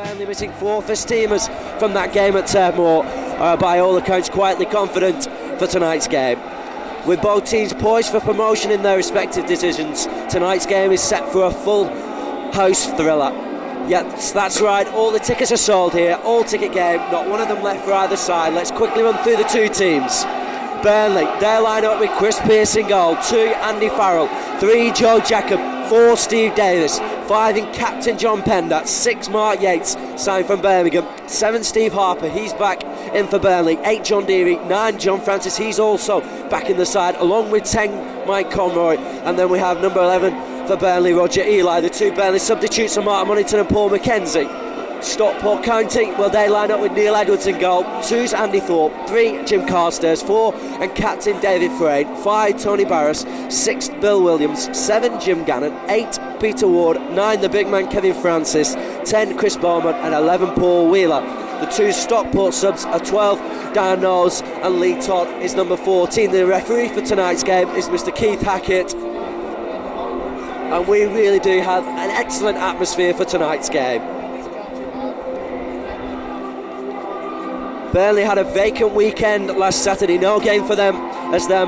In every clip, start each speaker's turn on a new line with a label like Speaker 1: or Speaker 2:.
Speaker 1: Burnley missing 4 first-teamers from that game at Turfmoor are by all accounts quietly confident for tonight's game. With both teams poised for promotion in their respective divisions, tonight's game is set for a full house thriller. Yes, that's right, all the tickets are sold here, all ticket game, not one of them left for either side. Let's quickly run through the two teams. Burnley, they line up with Chris Pearce in goal, 2 Andy Farrell, 3 Joe Jacob, 4 Steve Davis, 5 in captain John Pender, 6 Mark Yates, signed from Birmingham, 7 Steve Harper, he's back in for Burnley, 8 John Deary, 9 John Francis, he's also back in the side, along with 10 Mike Conroy, and then we have number 11 for Burnley, Roger Eli. The 2 Burnley substitutes are Martin Monington and Paul McKenzie. Stockport County, well, they line up with Neil Edwards in goal, 2's Andy Thorpe, 3 Jim Carstairs, 4 and captain David Frayne, 5 Tony Barras, 6 Bill Williams, 7 Jim Gannon, 8 Peter Ward, 9 the big man Kevin Francis, 10 Chris Bowman and 11 Paul Wheeler. The 2 Stockport subs are 12 Dan Knowles and Lee Todd is number 14. The referee for tonight's game is Mr Keith Hackett, and we really do have an excellent atmosphere for tonight's game. Burnley had a vacant weekend last Saturday, no game for them, as their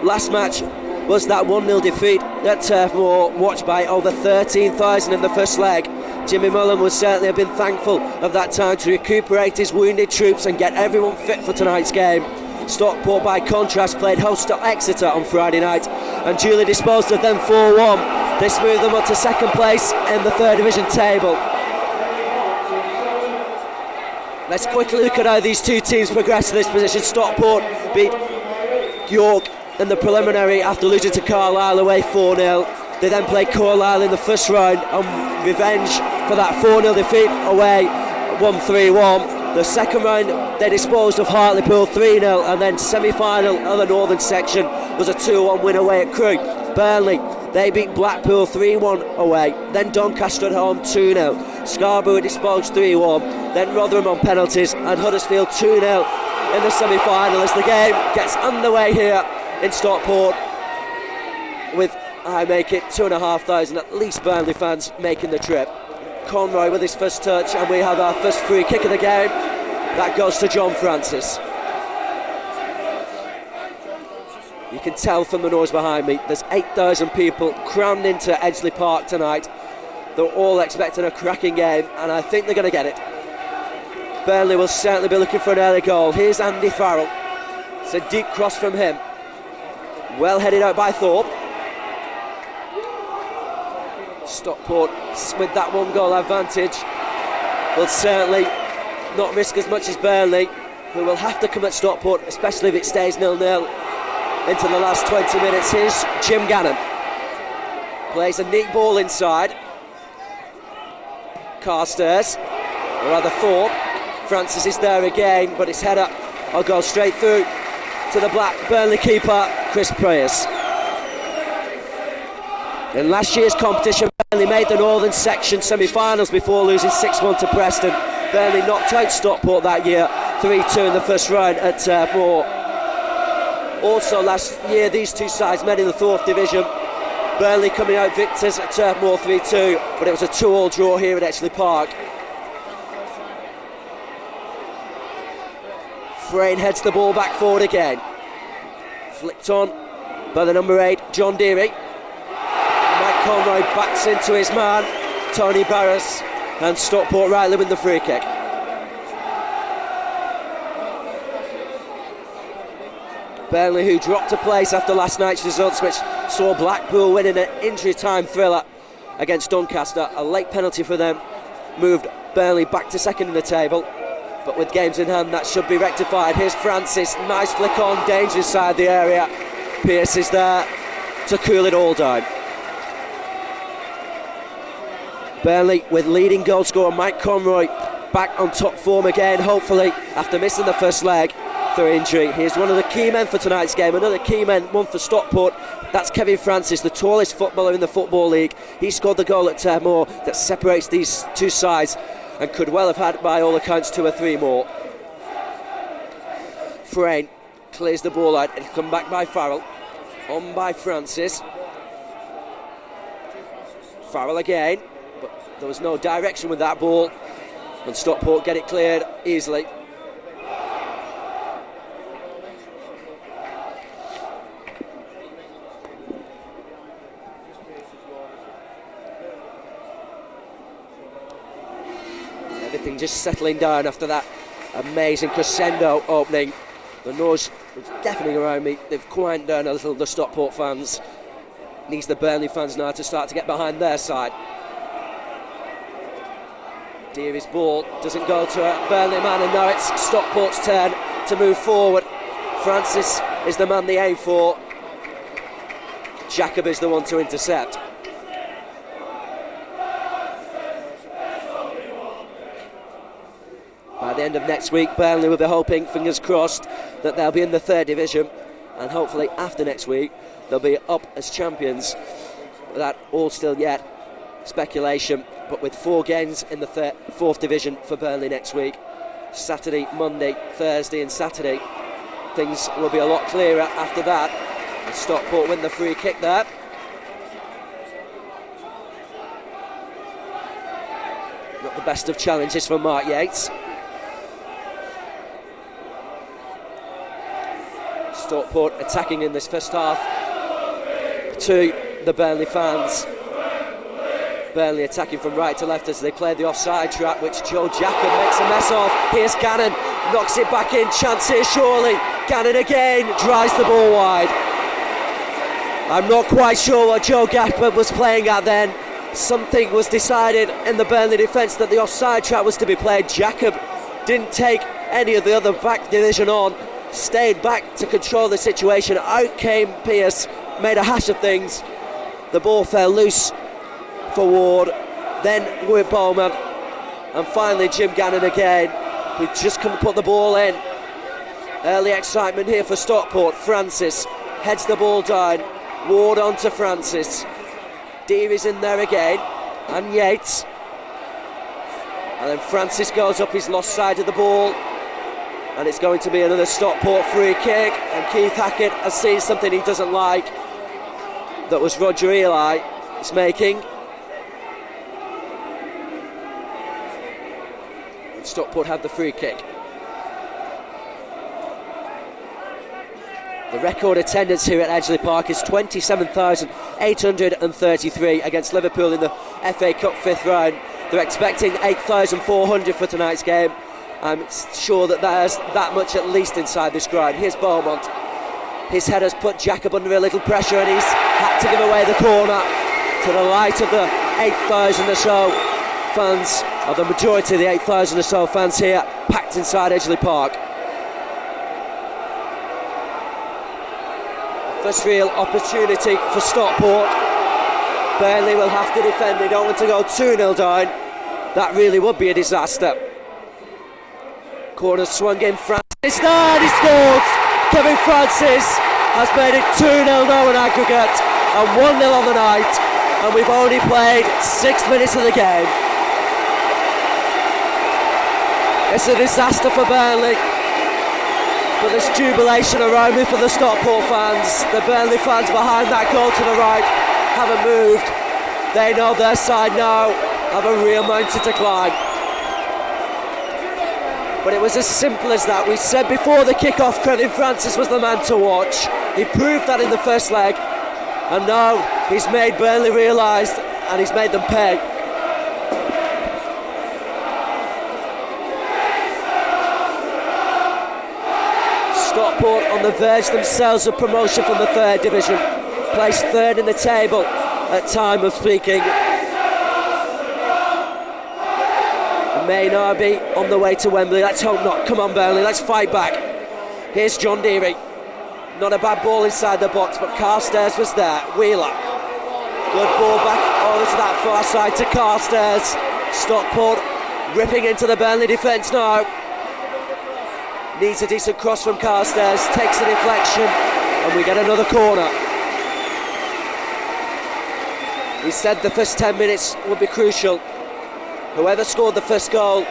Speaker 1: last match was that 1-0 defeat at Turfmoor, watched by over 13,000 in the first leg. Jimmy Mullen would certainly have been thankful of that time to recuperate his wounded troops and get everyone fit for tonight's game. Stockport, by contrast, played host to Exeter on Friday night and duly disposed of them 4-1. This moved them up to second place in the 3rd Division table. Let's quickly look at how these two teams progress to this position. Stockport beat York in the preliminary after losing to Carlisle away 4-0. They then played Carlisle in the first round on revenge for that 4-0 defeat away 1-3-1. The second round they disposed of Hartlepool 3-0, and then semi-final of the northern section was a 2-1 win away at Crewe. Burnley, they beat Blackpool 3-1 away, then Doncaster at home 2-0. Scarborough disposed 3-1, then Rotherham on penalties, and Huddersfield 2-0 in the semi-final as the game gets underway here in Stockport, with, I make it, 2,500 at least Burnley fans making the trip. Conroy with his first touch, and we have our first free kick of the game. That goes to John Francis. You can tell from the noise behind me, there's 8,000 people crammed into Edgeley Park tonight. They're all expecting a cracking game, and I think they're going to get it. Burnley will certainly be looking for an early goal. Here's Andy Farrell. It's a deep cross from him. Well headed out by Thorpe. Stockport, with that 1-goal advantage, will certainly not risk as much as Burnley, who will have to come at Stockport, especially if it stays 0-0 into the last 20 minutes. Here's Jim Gannon. Plays a neat ball inside. Carstairs, or rather Thorpe. Francis is there again, but his header will go straight through to the black Burnley keeper, Chris Pearce. In last year's competition, Burnley made the northern section semi-finals before losing 6-1 to Preston. Burnley knocked out Stockport that year, 3-2 in the first round at Turfmoor. Also last year, these two sides met in the 4th Division. Burnley coming out victors at Turfmoor 3-2, but it was a 2-all draw here at Edgeley Park. Frayne heads the ball back forward again. Flicked on by the number 8, John Deary. Mike Conroy backs into his man, Tony Barras, and Stockport rightly win the free kick. Burnley, who dropped a place after last night's results, which saw Blackpool winning an injury time thriller against Doncaster. A late penalty for them moved Burnley back to second in the table, but with games in hand that should be rectified. Here's Francis, nice flick on, danger inside the area. Pearce is there to cool it all down. Burnley with leading goal scorer Mike Conroy back on top form again, hopefully after missing the first leg through injury. Here's one of the key men for tonight's game, another key man, one for Stockport. That's Kevin Francis, the tallest footballer in the Football League. He scored the goal at Turfmoor that separates these two sides and could well have had, by all accounts, 2 or 3 more. Frayne clears the ball out and come back by Farrell. On by Francis. Farrell again, but there was no direction with that ball. and Stockport get it cleared easily. Everything just settling down after that amazing crescendo opening. The noise was deafening around me. They've quieted down a little, the Stockport fans. Needs the Burnley fans now to start to get behind their side. Deary's ball doesn't go to a Burnley man, and now it's Stockport's turn to move forward. Francis is the man they aim for. Jacob is the one to intercept. By the end of next week, Burnley will be hoping, fingers crossed, that they'll be in the 3rd division, and hopefully after next week they'll be up as champions. That all still yet speculation, but with 4 games in the 4th division for Burnley next week, Saturday, Monday, Thursday and Saturday, things will be a lot clearer after that. And Stockport win the free kick there. Not the best of challenges for Mark Yates. Stockport attacking in this first half to the Burnley fans. Burnley attacking from right to left as they play the offside trap, which Joe Jacob makes a mess of. Here's Gannon, knocks it back in, chance here surely. Gannon again, drives the ball wide. I'm not quite sure what Joe Jacob was playing at then. Something was decided in the Burnley defence that the offside trap was to be played. Jacob didn't take any of the other back division on, stayed back to control the situation. Out came Pearce, made a hash of things. The ball fell loose for Ward, then with Bowman, and finally Jim Gannon again, who just couldn't put the ball in. Early excitement here for Stockport. Francis heads the ball down, Ward on to Francis. Deary's in there again, and Yates, and then Francis goes up his lost side of the ball, and it's going to be another Stockport free kick, and Keith Hackett has seen something he doesn't like. That was Roger Eli is making. And Stockport have the free kick. The record attendance here at Edgeley Park is 27,833 against Liverpool in the FA Cup 5th round. They're expecting 8,400 for tonight's game. I'm sure that there's that much at least inside this ground. Here's Beaumont. His header's put Jacob under a little pressure, and he's had to give away the corner to the light of the 8,000 or so fans, or the majority of the 8,000 or so fans here, packed inside Edgeley Park. First real opportunity for Stockport. Burnley will have to defend. They don't want to go 2-0 down. That really would be a disaster. Corner swung in, Francis there, and he scores! Kevin Francis has made it 2-0 now in aggregate and 1-0 on the night, and we've only played 6 minutes of the game. It's a disaster for Burnley, but there's jubilation around me for the Stockport fans. The Burnley fans behind that goal to the right haven't moved. They know their side now have a real mountain to climb. But it was as simple as that. We said before the kick-off, Kevin Francis was the man to watch. He proved that in the first leg, and now he's made Burnley realise, and he's made them pay. Stockport on the verge themselves of promotion from the 3rd division, placed 3rd in the table at time of speaking. May now be on the way to Wembley. Let's hope not. Come on, Burnley, let's fight back. Here's John Deary. Not a bad ball inside the box, but Carstairs was there. Wheeler. Good ball back over to that far side to Carstairs. Stockport ripping into the Burnley defence now. Needs a decent cross from Carstairs. Takes a deflection, and we get another corner. He said the first 10 minutes would be crucial. Whoever scored the first goal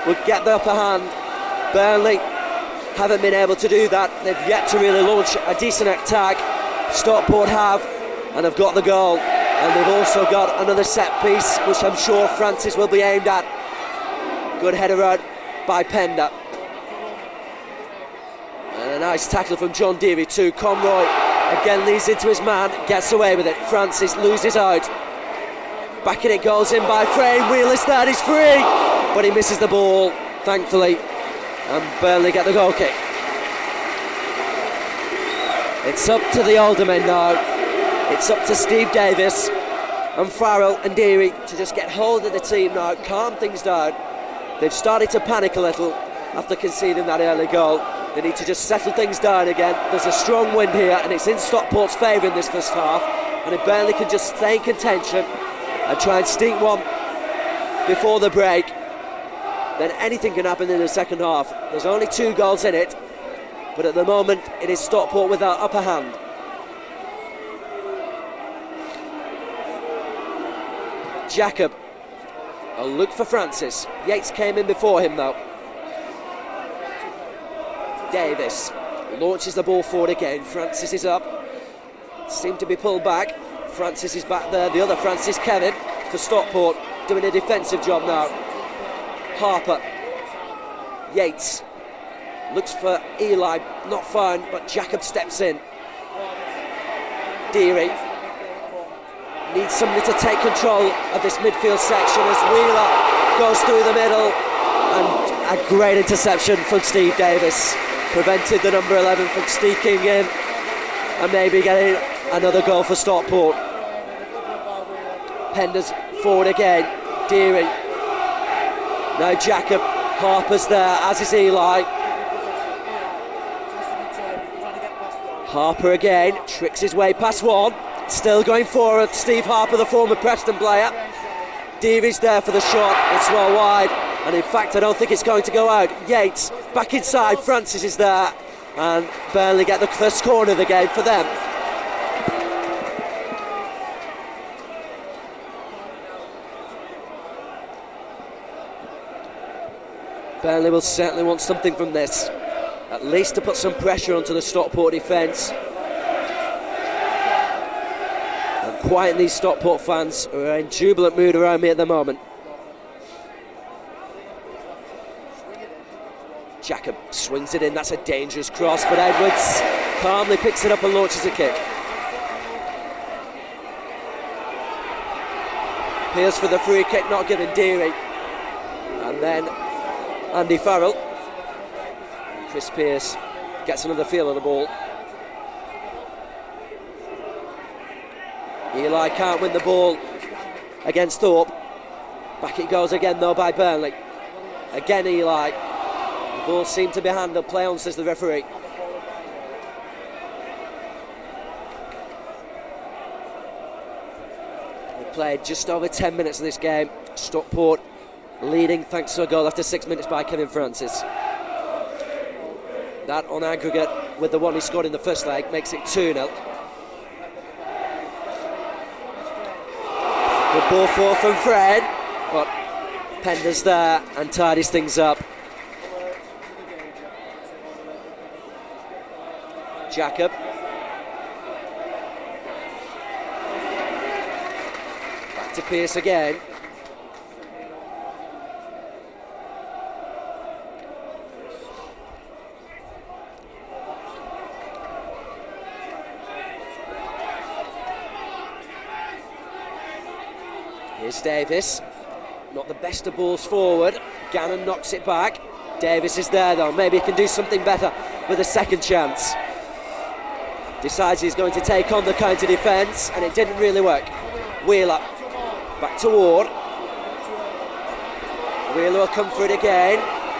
Speaker 1: would get the upper hand. Burnley haven't been able to do that. They've yet to really launch a decent attack. Stockport have, and have got the goal. And they've also got another set piece, which I'm sure Francis will be aimed at. Good header out by Pender. And a nice tackle from John Deary too. Conroy again leads into his man, gets away with it. Francis loses out. Back in it goes in by Frame. Wheeler's there, he's free, but he misses the ball, thankfully, and Burnley get the goal kick. It's up to the older men now. It's up to Steve Davis and Farrell and Deary to just get hold of the team now, calm things down. They've started to panic a little after conceding that early goal. They need to just settle things down again. There's a strong wind here and it's in Stockport's favour in this first half, and if Burnley can just stay in contention and try and stink one before the break, then anything can happen in the second half. There's only 2 goals in it, but at the moment it is Stockport with our upper hand. Jacob, a look for Francis. Yates came in before him though. Davis launches the ball forward again. Francis is up. Seemed to be pulled back. Francis is back there. The other Francis, Kevin, for Stockport, doing a defensive job now. Harper. Yates looks for Eli. Not found, but Jacob steps in. Deary needs somebody to take control of this midfield section as Wheeler goes through the middle, and a great interception from Steve Davis prevented the number 11 from sneaking in and maybe getting another goal for Stockport. Pender's forward again. Deary. Now Jacob. Harper's there, as is Eli. Harper again, tricks his way past one. Still going forward, Steve Harper, the former Preston player. Deary's there for the shot, it's well wide, and in fact I don't think it's going to go out. Yates back inside, Francis is there, and Burnley get the first corner of the game for them. Burnley will certainly want something from this, at least to put some pressure onto the Stockport defence. Quiet these Stockport fans who are in jubilant mood around me at the moment. Jacob swings it in, that's a dangerous cross, but Edwards calmly picks it up and launches a kick. Pearce for the free kick, not given. Deary. And then Andy Farrell. Chris Pearce gets another feel of the ball. Eli can't win the ball against Thorpe. Back it goes again though by Burnley. Again Eli. The ball seemed to be handled. Play on, says the referee. We played just over 10 minutes of this game. Stockport leading thanks to a goal after 6 minutes by Kevin Francis. That on aggregate with the one he scored in the first leg makes it 2-0. Good ball forward from Fred, but Pender's there and tidies things up. Jacob. Back to Pearce again. Here's Davis, not the best of balls forward. Gannon knocks it back. Davis is there though, maybe he can do something better with a second chance. Decides he's going to take on the counter defence, and it didn't really work. Wheeler, back to Ward. Wheeler will come for it again.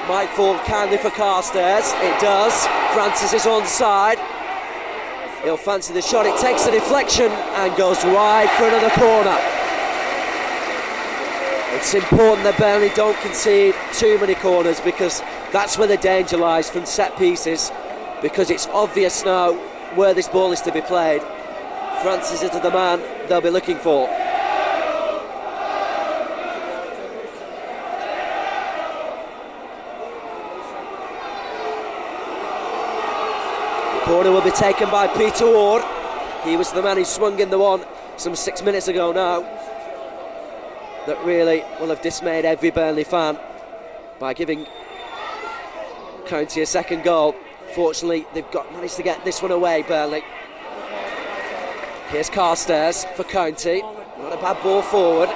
Speaker 1: Might fall kindly for Carstairs, it does. Francis is onside. He'll fancy the shot, it takes the deflection and goes wide for another corner. It's important that Burnley don't concede too many corners, because that's where the danger lies from set pieces, because it's obvious now where this ball is to be played. Francis is the man they'll be looking for. The corner will be taken by Peter Ward. He was the man who swung in the one some 6 minutes ago now that really will have dismayed every Burnley fan by giving County a second goal. Fortunately, they've managed to get this one away, Burnley. Here's Carstairs for County. Not a bad ball forward.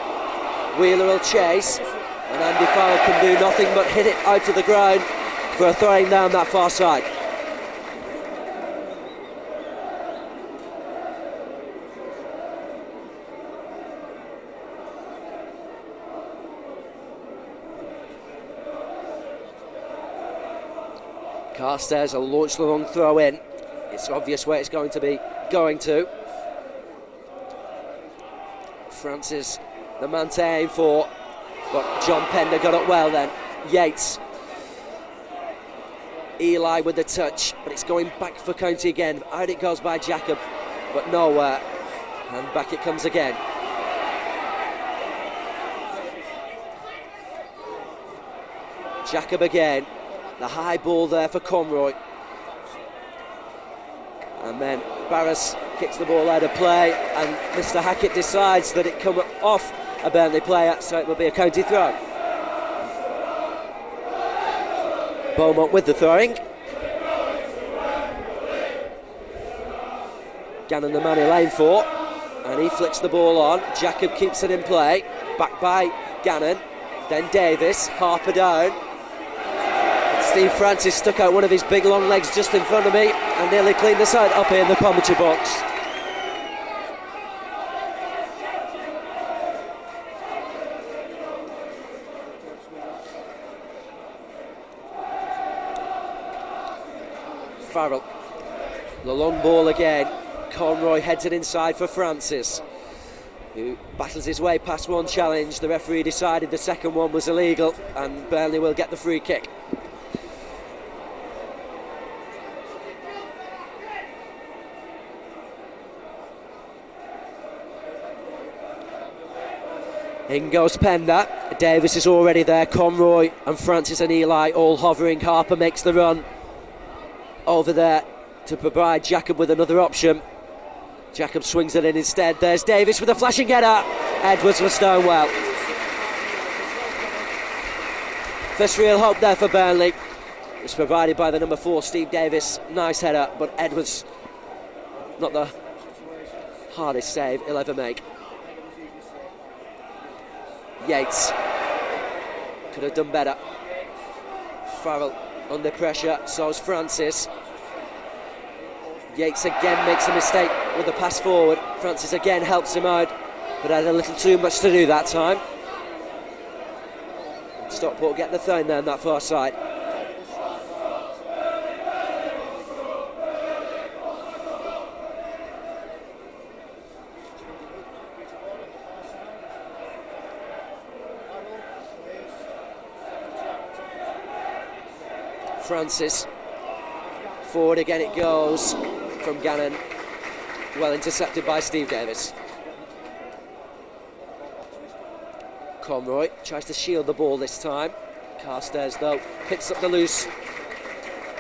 Speaker 1: Wheeler will chase, and Andy Farrell can do nothing but hit it out of the ground for a throwing down that far side. Carstairs will launch the long throw in. It's obvious where it's going to be going to. Francis, the man to aim for, but John Pender got up well then. Yates. Eli with the touch, but it's going back for County again. Out it goes by Jacob, but nowhere. And back it comes again. Jacob again. The high ball there for Conroy. And then Barras kicks the ball out of play, and Mr. Hackett decides that it come off a Burnley player, so it will be a County throw. Beaumont with the throwing. Gannon the man he'll aim for, and he flicks the ball on. Jacob keeps it in play, back by Gannon, then Davis, Harper down. Steve Francis stuck out one of his big long legs just in front of me and nearly cleaned the side up here in the commentary box. Farrell, the long ball again. Conroy heads it inside for Francis, who battles his way past one challenge. The referee decided the second one was illegal, and Burnley will get the free kick. In goes Pender. Davis is already there. Conroy and Francis and Eli all hovering. Harper makes the run over there to provide Jacob with another option. Jacob swings it in instead. There's Davis with a flashing header. Edwards was done well. First real hope there for Burnley. It's provided by the number 4, Steve Davis. Nice header, but Edwards, not the hardest save he'll ever make. Yates could have done better. Farrell under pressure, so is Francis. Yates again makes a mistake with the pass forward. Francis again helps him out, but had a little too much to do that time. Stockport get the throw there on that far side. Francis, forward again it goes from Gannon, well intercepted by Steve Davis. Conroy tries to shield the ball this time. Carstairs though picks up the loose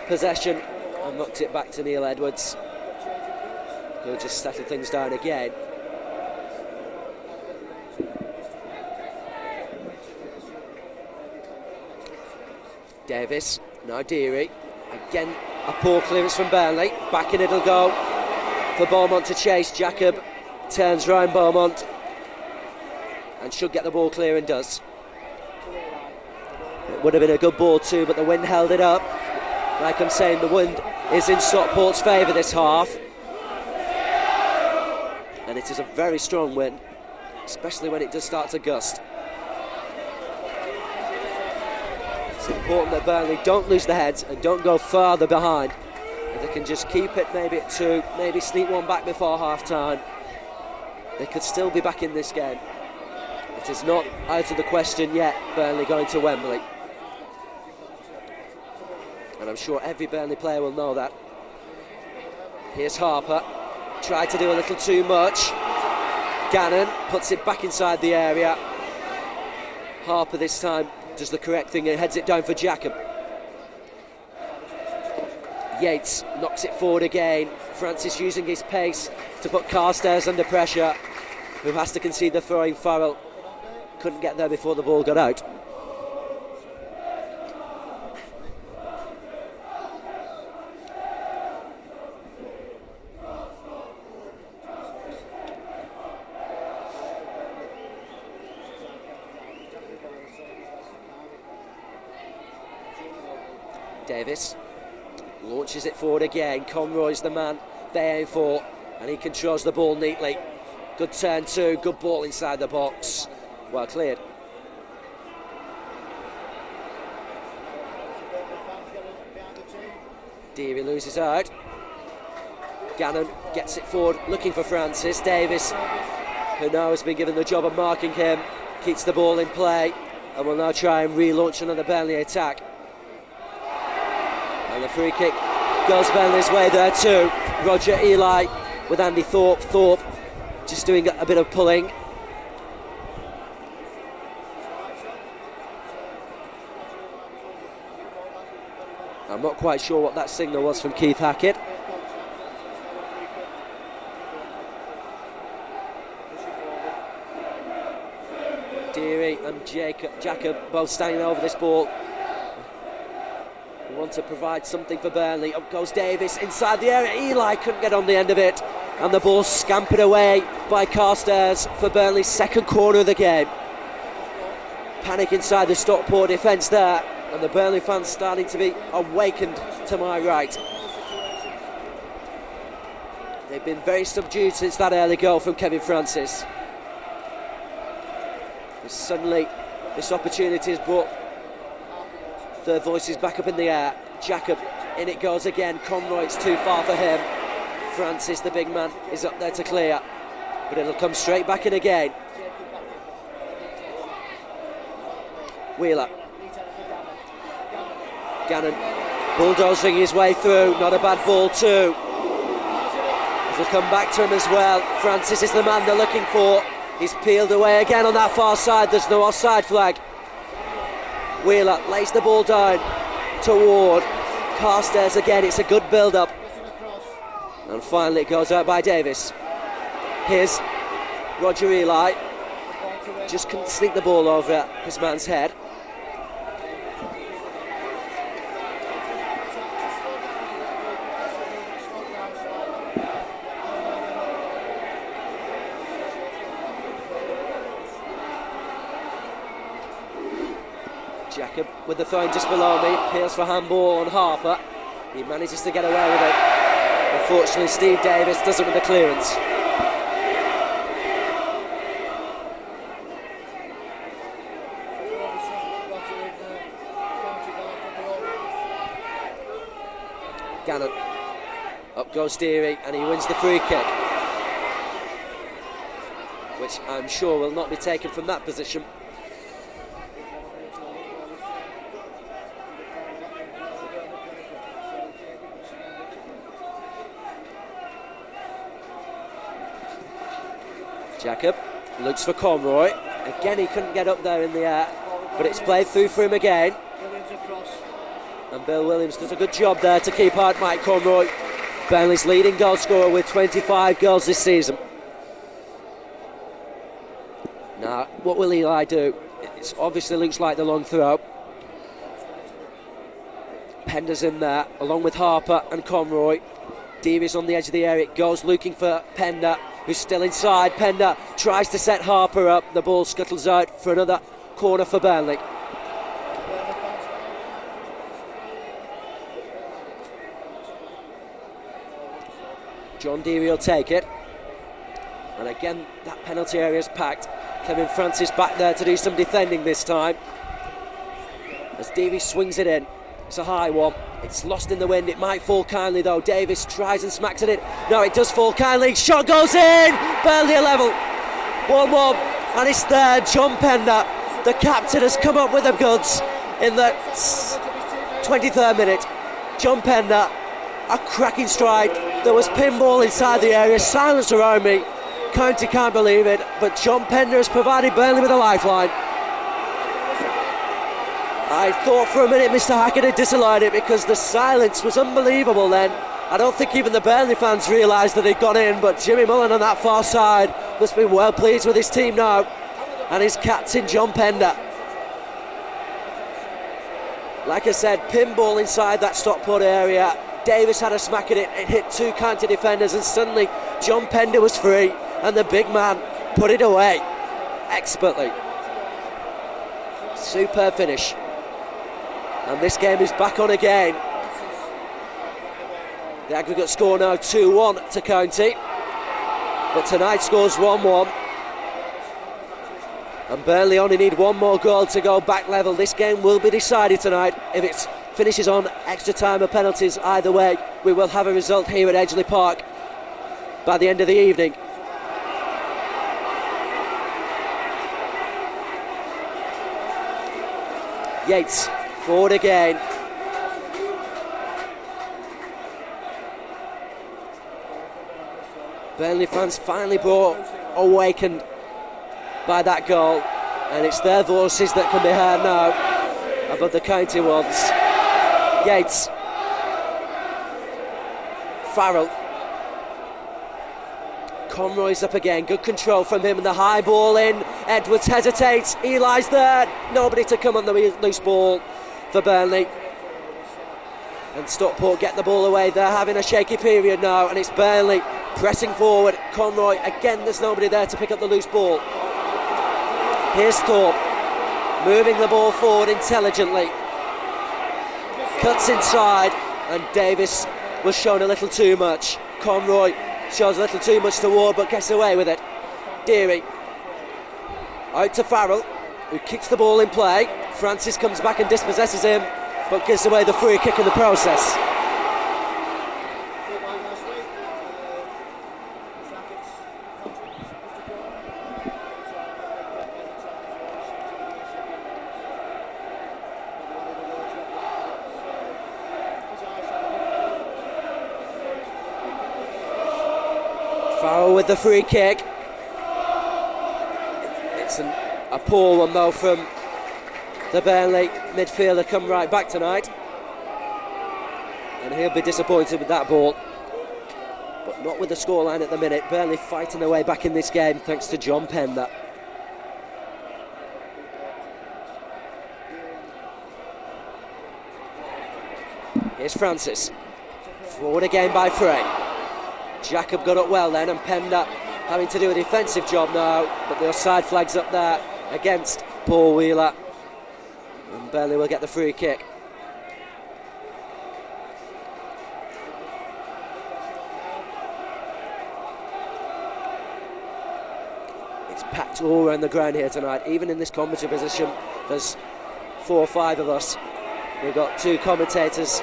Speaker 1: possession and knocks it back to Neil Edwards, who'll just settle things down again. Davis, now Deary, again a poor clearance from Burnley, back in it'll go for Beaumont to chase. Jacob turns round Beaumont and should get the ball clear and does. It would have been a good ball too, but the wind held it up. Like I'm saying, the wind is in Stockport's favour this half, and it is a very strong wind, especially when it does start to gust. It's important that Burnley don't lose the heads and don't go farther behind. If they can just keep it maybe at 2, maybe sneak one back before half-time, they could still be back in this game. It is not out of the question yet, Burnley going to Wembley. And I'm sure every Burnley player will know that. Here's Harper, tried to do a little too much. Gannon puts it back inside the area. Harper this time does the correct thing and heads it down for Jacob. Yates knocks it forward again. Francis using his pace to put Carstairs under pressure, who has to concede the throwing. Farrell couldn't get there before the ball got out. Davis launches it forward again. Conroy's the man they aim for, and he controls the ball neatly. Good turn too, good ball inside the box. Well cleared. Deary loses out. Gannon gets it forward, looking for Francis. Davis, who now has been given the job of marking him, keeps the ball in play and will now try and relaunch another Burnley attack. And the free kick goes Burnley's way there too. Roger Eli with Andy Thorpe. Thorpe just doing a bit of pulling. I'm not quite sure what that signal was from Keith Hackett. Deary and Jacob both standing over this ball. We want to provide something for Burnley. Up goes Davis inside the area. Eli couldn't get on the end of it, and the ball scampered away by Carstairs for Burnley's second corner of the game. Panic inside the Stockport defence there, and the Burnley fans starting to be awakened to my right. They've been very subdued since that early goal from Kevin Francis. But suddenly this opportunity has brought their voices back up in the air. Jacob, in it goes again. Conroy, it's too far for him. Francis, the big man, is up there to clear, but it'll come straight back in again. Wheeler. Gannon bulldozing his way through, not a bad ball too. It'll come back to him as well. Francis is the man they're looking for. He's peeled away again on that far side. There's no offside flag. Wheeler lays the ball down to Ward. Carstairs again, it's a good build-up. And finally it goes out by Davis. Here's Roger Eli. Just couldn't sneak the ball over his man's head. Jacob with the throw just below me, appeals for handball on Harper. He manages to get away with it. Unfortunately, Steve Davis does it with the clearance. Gannon. Up goes Deary, and he wins the free kick, which I'm sure will not be taken from that position. Jacob looks for Conroy. Again, he couldn't get up there in the air, but it's played through for him again. And Bill Williams does a good job there to keep out Mike Conroy, Burnley's leading goal scorer with 25 goals this season. Now, what will Eli do? It obviously looks like the long throw. Pender's in there, along with Harper and Conroy. Deary's on the edge of the area. It goes looking for Pender, who's still inside. Pender tries to set Harper up. The ball scuttles out for another corner for Burnley. John Deary will take it. And again, that penalty area is packed. Kevin Francis back there to do some defending this time. As Deary swings it in. It's a high one. It's lost in the wind. It might fall kindly though. Davis tries and smacks at it. No, it does fall kindly. Shot goes in. Burnley a level. 1-1. And it's there. John Pender, the captain, has come up with the goods in the 23rd minute. John Pender, a cracking strike. There was pinball inside the area. Silence around me. County can't believe it. But John Pender has provided Burnley with a lifeline. I thought for a minute Mr. Hackett had disallowed it because the silence was unbelievable then. I don't think even the Burnley fans realised that he'd gone in, but Jimmy Mullen on that far side must be well pleased with his team now and his captain John Pender. Like I said, pinball inside that Stockport area. Davis had a smack at it, it hit two counter defenders, and suddenly John Pender was free and the big man put it away expertly. Superb finish. And this game is back on again. The aggregate score now 2-1 to County, but tonight scores 1-1. And Burnley only need one more goal to go back level. This game will be decided tonight. If it finishes on extra time or penalties, either way, we will have a result here at Edgeley Park by the end of the evening. Yates, forward again. Burnley fans finally awakened by that goal, and it's their voices that can be heard now above the County ones. Yates, Farrell, Conroy's up again, good control from him, and the high ball in. Edwards hesitates, Eli's there, nobody to come on the loose ball for Burnley. And Stockport get the ball away. They're having a shaky period now, and it's Burnley pressing forward. Conroy, again, there's nobody there to pick up the loose ball. Here's Thorpe, moving the ball forward intelligently. Cuts inside, and Davis was shown a little too much. Conroy shows a little too much to Ward, but gets away with it. Deary, out to Farrell, who kicks the ball in play. Francis comes back and dispossesses him, but gives away the free kick in the process. Farrell with the free kick. It's a poor one though from the Burnley midfielder, come right back tonight, and he'll be disappointed with that ball, but not with the scoreline at the minute. Burnley fighting their way back in this game thanks to John Pender. Here's Francis, forward again by Frey. Jacob got up well then, and Pender having to do a defensive job now, but the offside flag's up there against Paul Wheeler, and Burnley will get the free kick. It's packed all around the ground here tonight. Even in this commentary position, there's 4 or 5 of us. We've got 2 commentators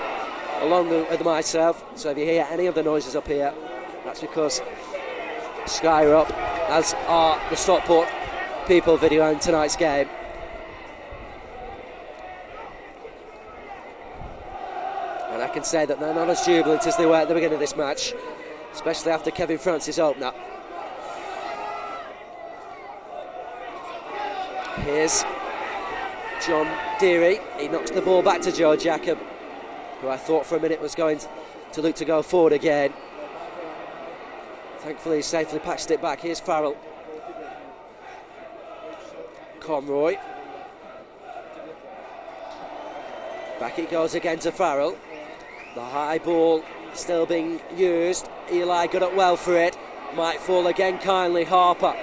Speaker 1: along with myself, so if you hear any of the noises up here, that's because Sky are up, as are the Stockport people videoing tonight's game. And I can say that they're not as jubilant as they were at the beginning of this match, especially after Kevin Francis' opener. Here's John Deary. He knocks the ball back to Joe Jacob, who I thought for a minute was going to look to go forward again. Thankfully, he safely patched it back. Here's Farrell. Conroy. Back it goes again to Farrell. The high ball still being used. Eli got up well for it. Might fall again kindly. Harper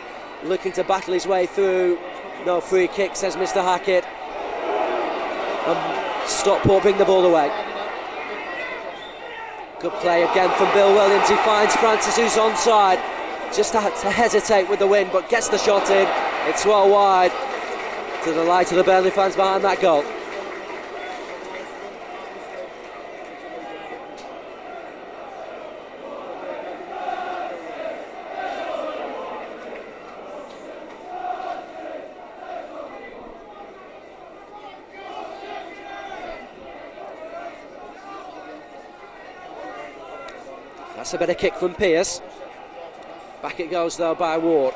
Speaker 1: looking to battle his way through. No free kick, says Mr. Hackett. Stockport bring the ball away. Good play again from Bill Williams. He finds Francis, who's onside. Just had to hesitate with the win, but gets the shot in. It's well wide, to the delight of the Burnley fans behind that goal. That's a better kick from Pearce. Back it goes though by Ward.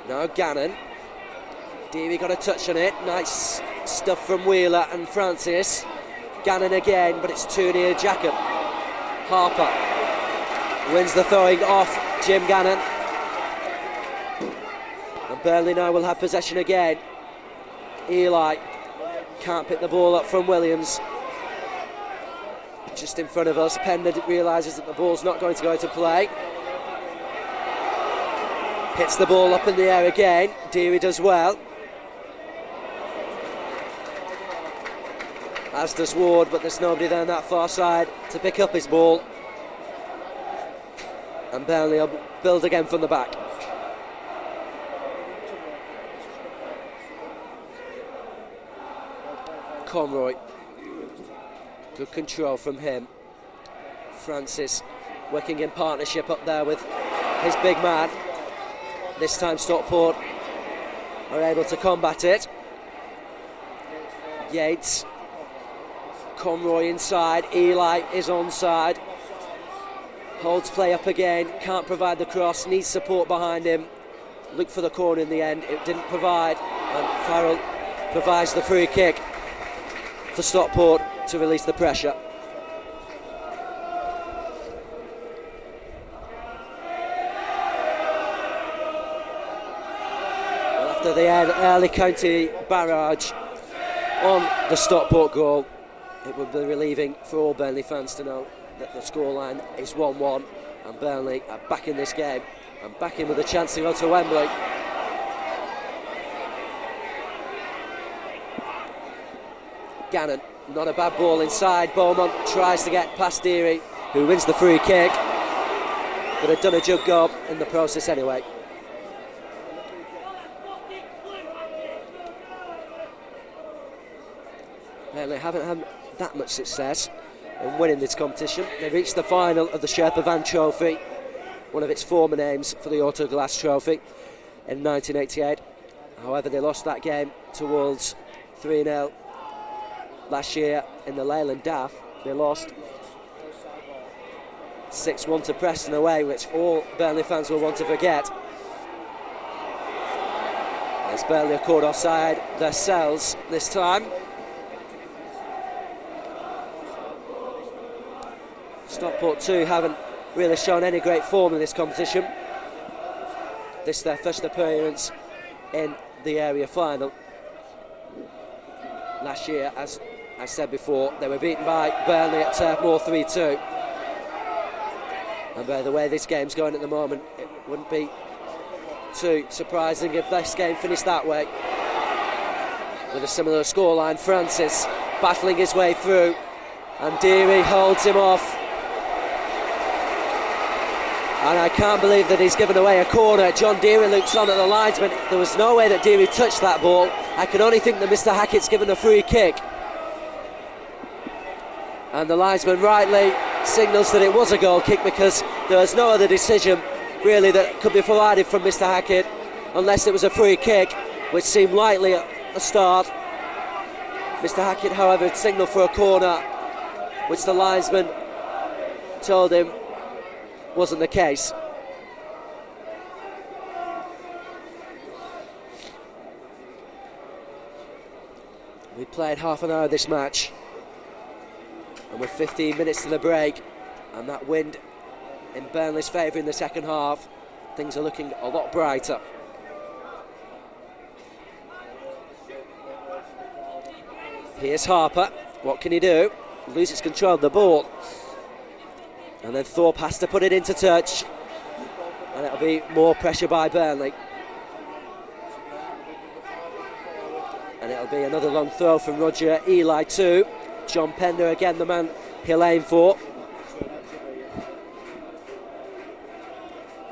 Speaker 1: Now Gannon. Deary got a touch on it. Nice stuff from Wheeler and Francis. Gannon again, but it's too near Jacob. Harper wins the throwing off Jim Gannon. And Burnley now will have possession again. Eli can't pick the ball up from Williams. Just in front of us, Pender realises that the ball's not going to go to play. Hits the ball up in the air again. Deary does well. as does Ward, but there's nobody there on that far side to pick up his ball. And Burnley will build again from the back. Conroy, good control from him. Francis working in partnership up there with his big man. This time Stockport are able to combat it. Yates, Conroy inside, Eli is onside. Holds play up again, can't provide the cross, needs support behind him. Looked for the corner in the end, it didn't provide, and Farrell provides the free kick for Stockport to release the pressure. Well, after the early county barrage on the Stockport goal, it would be relieving for all Burnley fans to know that the scoreline is 1-1 and Burnley are back in this game and back in with a chance to go to Wembley. Gannon, not a bad ball inside. Beaumont tries to get past Deary, who wins the free kick, but had done a good job in the process anyway. Burnley haven't had that much success in winning this competition. They reached the final of the Sherpa Van Trophy, one of its former names for the Autoglass Trophy, in 1988. However, they lost that game to Wolves 3-0. Last year in the Leyland DAF, they lost 6-1 to Preston away, which all Burnley fans will want to forget. As Burnley are caught offside themselves this time. Stockport too haven't really shown any great form in this competition. This is their first appearance in the area final. Last year, as I said before, they were beaten by Burnley at Turf Moor 3-2. And by the way this game's going at the moment, it wouldn't be too surprising if this game finished that way, with a similar scoreline. Francis battling his way through, and Deary holds him off. And I can't believe that he's given away a corner. John Deary looks on at the linesman. There was no way that Deary touched that ball. I can only think that Mr. Hackett's given a free kick. And the linesman rightly signals that it was a goal kick, because there was no other decision really that could be provided from Mr. Hackett unless it was a free kick, which seemed likely at the start. Mr. Hackett, however, had signalled for a corner, which the linesman told him wasn't the case. We played half an hour of this match, and with 15 minutes to the break, and that wind in Burnley's favour in the second half, things are looking a lot brighter. Here's Harper. What can he do? Loses control of the ball. And then Thorpe has to put it into touch, and it'll be more pressure by Burnley. And it'll be another long throw from Roger Eli too. John Pender again, the man he'll aim for.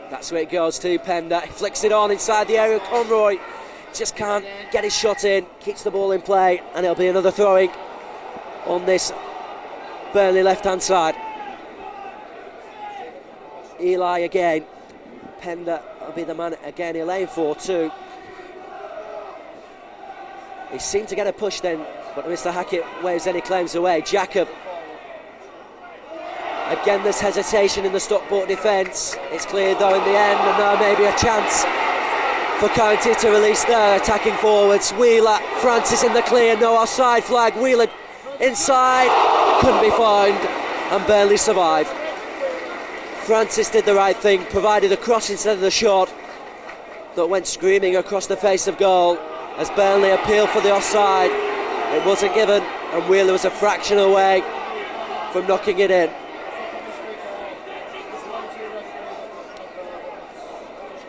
Speaker 1: That's where it goes to. Pender, he flicks it on inside the area. Conroy just can't get his shot in, keeps the ball in play, and it'll be another throwing on this Burnley left-hand side. Eli again. Pender will be the man again he'll aim for too. He seemed to get a push then, but Mr. Hackett waves any claims away. Jacob. Again, there's hesitation in the Stockport defence. It's cleared though in the end, and now maybe a chance for County to release their attacking forwards. Wheeler, Francis in the clear, no offside flag. Wheeler inside, couldn't be found, and Burnley survive. Francis did the right thing, provided a cross instead of the shot that went screaming across the face of goal as Burnley appealed for the offside. It wasn't given, and Wheeler was a fraction away from knocking it in.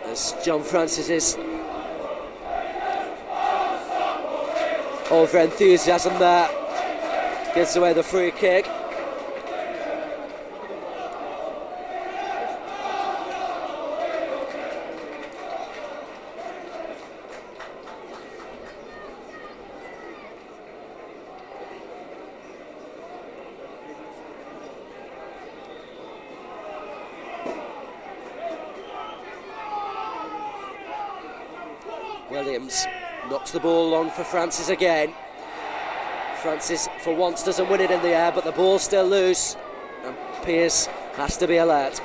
Speaker 1: As John Francis is over enthusiasm there Gives away the free kick. Williams knocks the ball on for Francis again. Francis for once doesn't win it in the air, but the ball's still loose and Pearce has to be alert.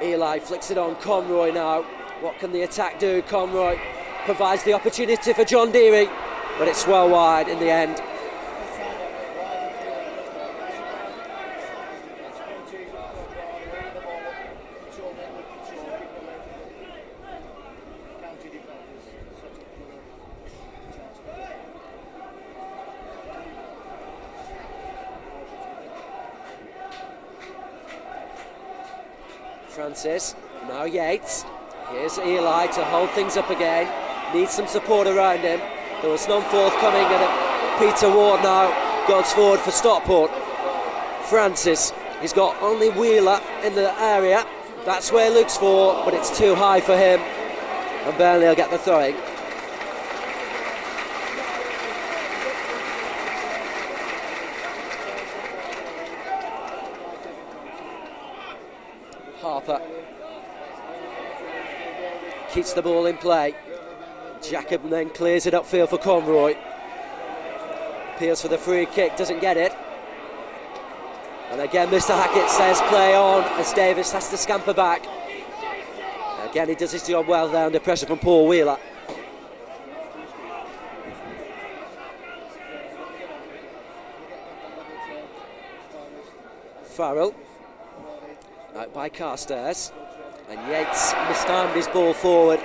Speaker 1: Eli flicks it on Conroy now. What can the attack do? Conroy provides the opportunity for John Deary, but it's well wide in the end. Francis, now Yates. Here's Eli to hold things up again. Needs some support around him. There was none forthcoming, and Peter Ward now goes forward for Stockport. Francis, he's got only Wheeler in the area. That's where he looks for, but it's too high for him. And Burnley will get the throwing. Harper keeps the ball in play. Jacob then clears it upfield for Conroy. Appeals for the free kick, doesn't get it. And again Mr Hackett says play on as Davis has to scamper back. Again he does his job well there under pressure from Paul Wheeler. Farrell out by Carstairs, and Yates mistimed his ball forward.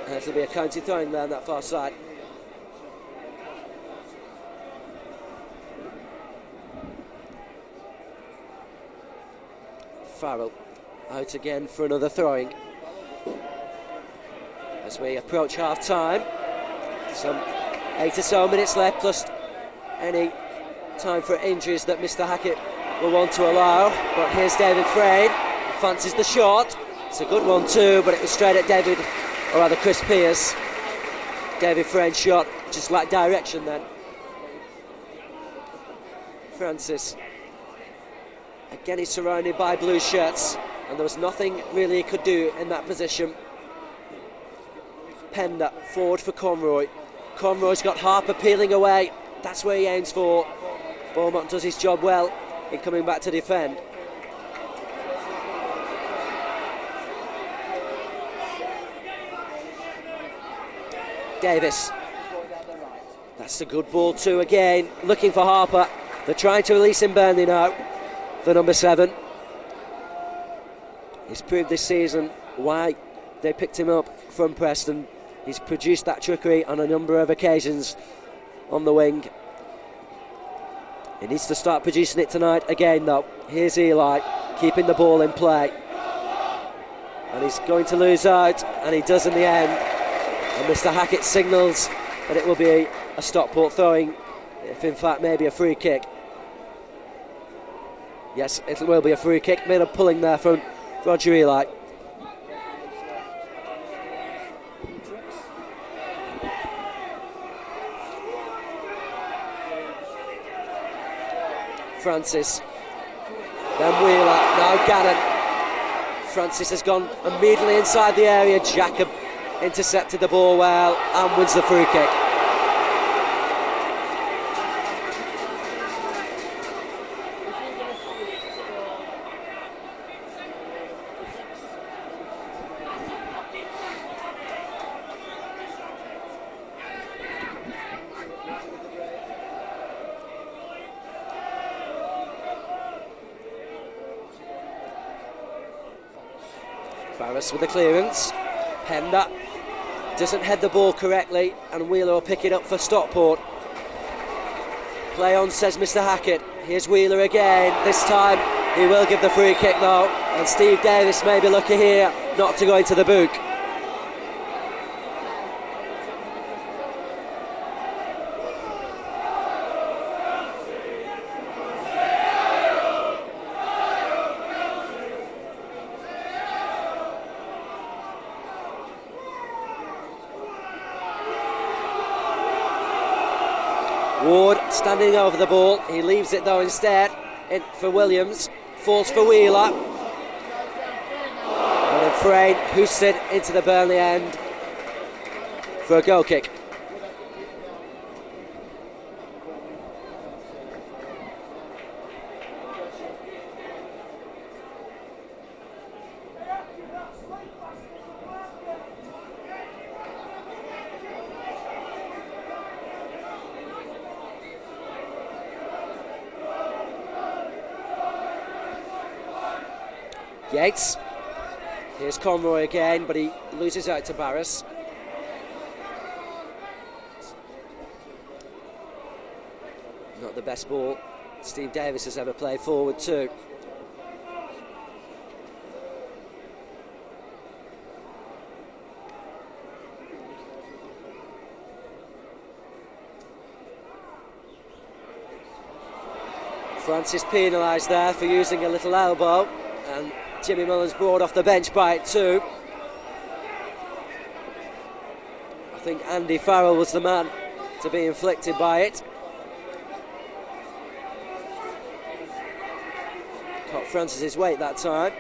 Speaker 1: And it'll be a county throwing there on that far side. Farrell out again for another throwing. As we approach half time, some 8 or so minutes left, plus any time for injuries that Mr Hackett will want to allow. But here's David Frayne, fancies the shot. It's a good one too, but it was straight at David, or rather Chris Pearce. David Frayne's shot just lacked direction then. Francis, again he's surrounded by blue shirts, and there was nothing really he could do in that position. Pender forward for Conroy. Conroy's got Harper peeling away. That's where he aims for. Beaumont does his job well in coming back to defend. Davis. That's a good ball too again. Looking for Harper. They're trying to release him Burnley now. The number 7. He's proved this season why they picked him up from Preston. He's produced that trickery on a number of occasions on the wing. He needs to start producing it tonight again though. Here's Eli keeping the ball in play. And he's going to lose out, and he does in the end. And Mr Hackett signals that it will be a Stockport throwing, if in fact maybe a free kick. Yes, it will be a free kick. Made a pulling there from Roger Eli. Francis, then Wheeler, now Gannon. Francis has gone immediately inside the area. Jacob intercepted the ball well and wins the free kick. Barras with the clearance. Pender doesn't head the ball correctly, and Wheeler will pick it up for Stockport. Play on, says Mr Hackett. Here's Wheeler again. This time he will give the free kick though, and Steve Davis may be lucky here not to go into the book. Ward standing over the ball. He leaves it though instead in for Williams. Falls for Wheeler. And then Frayne hoosts it into the Burnley end for a goal kick. Yates. Here's Conroy again, but he loses out to Barras. Not the best ball Steve Davis has ever played forward to. Francis penalised there for using a little elbow, and Jimmy Mullins brought off the bench by it too. I think Andy Farrell was the man to be inflicted by it. Caught Francis's weight that time.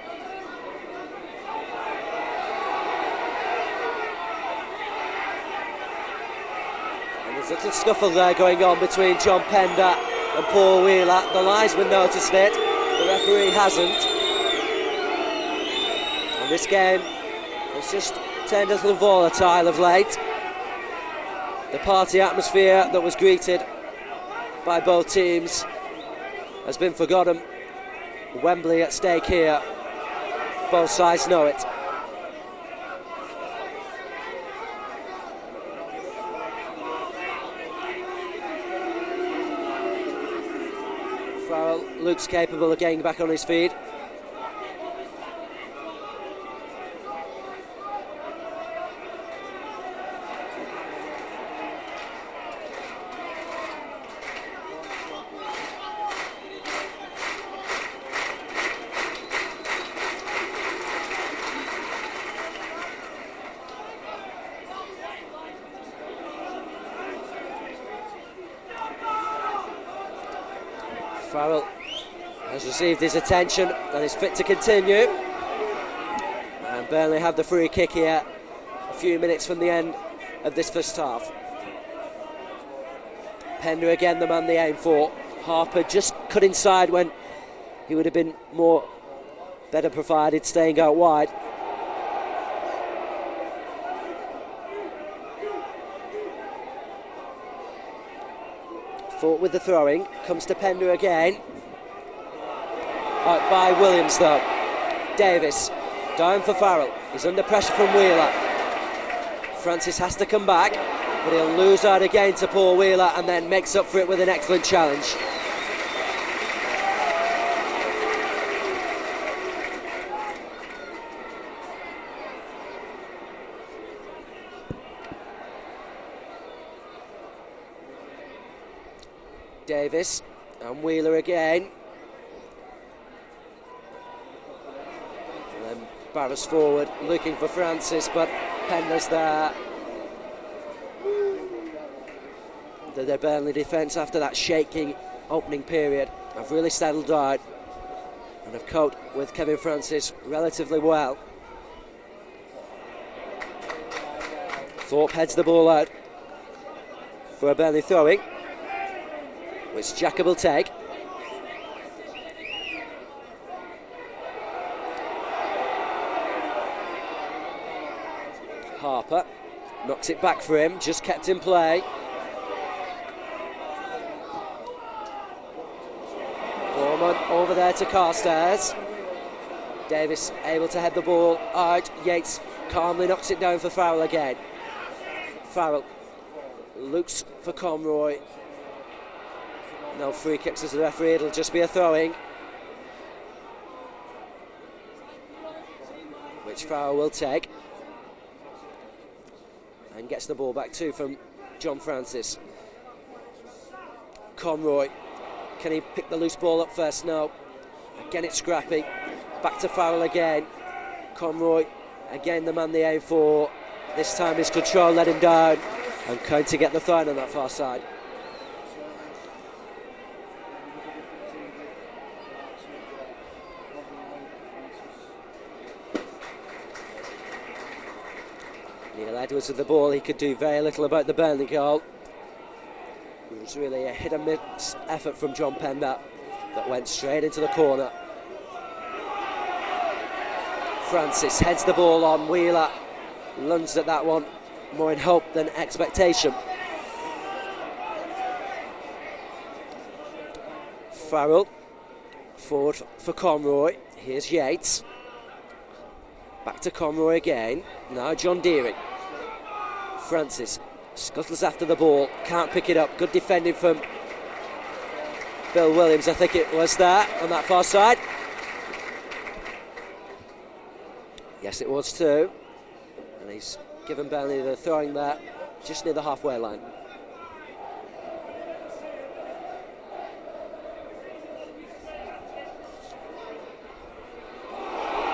Speaker 1: And there's a little scuffle there going on between John Pender and Paul Wheeler. The linesman noticed it, the referee hasn't. This game has just turned a little volatile of late. The party atmosphere that was greeted by both teams has been forgotten. Wembley at stake here. Both sides know it. Farrell looks capable of getting back on his feet. Farrell has received his attention and is fit to continue. And Burnley have the free kick here a few minutes from the end of this first half. Pender again the man they aim for. Harper just cut inside when he would have been better provided staying out wide. Fought with the throwing, comes to Pender again. Out by Williams though. Davis, down for Farrell. He's under pressure from Wheeler. Francis has to come back, but he'll lose out again to Paul Wheeler and then makes up for it with an excellent challenge. Davis and Wheeler again. And then Barras forward looking for Francis, but Pender's there. The Burnley defence after that shaking opening period have really settled down and have coped with Kevin Francis relatively well. Thorpe heads the ball out for a Burnley throwing, which Jacob will take. Harper knocks it back for him, just kept in play. Borman over there to Carstairs. Davis able to head the ball out. Yates calmly knocks it down for Farrell again. Farrell looks for Conroy. No free kicks as the referee, it'll just be a throwing, which Farrell will take and gets the ball back too from John Francis. Conroy, can he pick the loose ball up first? No. Again it's scrappy. Back to Farrell again. Conroy, again the man they aim for. This time his control let him down and going to get the throw on that far side. Neil Edwards with the ball. He could do very little about the Burnley goal. It was really a hit and miss effort from John Pender that went straight into the corner. Francis heads the ball on. Wheeler lunged at that one, more in hope than expectation. Farrell forward for Conroy. Here's Yates. Back to Conroy again. Now John Deering. Francis scuttles after the ball, can't pick it up. Good defending from Bill Williams, I think it was there on that far side. Yes, it was too. And he's given Burnley the throwing there, just near the halfway line.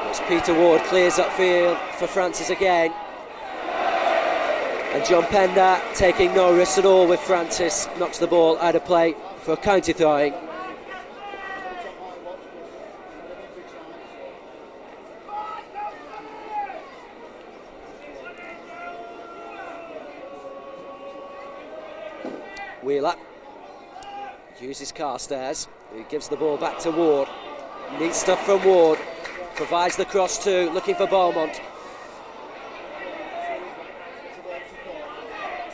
Speaker 1: As Peter Ward clears upfield for Francis again. And John Pender taking no risks at all with Francis, knocks the ball out of play for a county throwing. Wheeler uses Carstairs, who gives the ball back to Ward. Neat stuff from Ward, provides the cross too, looking for Beaumont.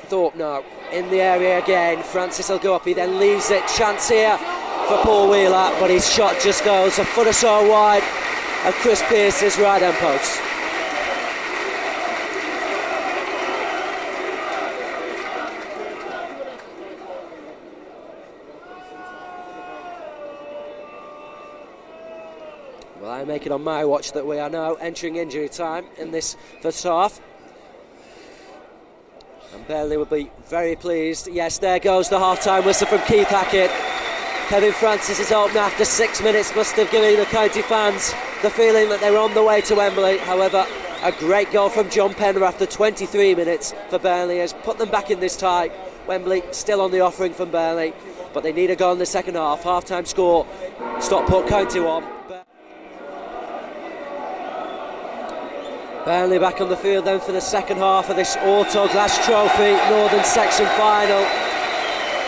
Speaker 1: Thorpe now in the area again. Francis will go up, he then leaves it. Chance here for Paul Wheeler, but his shot just goes a foot or so wide of Chris Pearce's right hand post. Well, I make it on my watch that we are now entering injury time in this first half. And Burnley will be very pleased. Yes, there goes the half-time whistle from Keith Hackett. Kevin Francis is open after 6 minutes. Must have given the county fans the feeling that they were on the way to Wembley. However, a great goal from John Pender after 23 minutes for Burnley has put them back in this tie. Wembley still on the offering from Burnley, but they need a goal in the second half. Half-time score, Stockport County 1. Burnley back on the field then for the second half of this Auto Glass Trophy Northern Section final.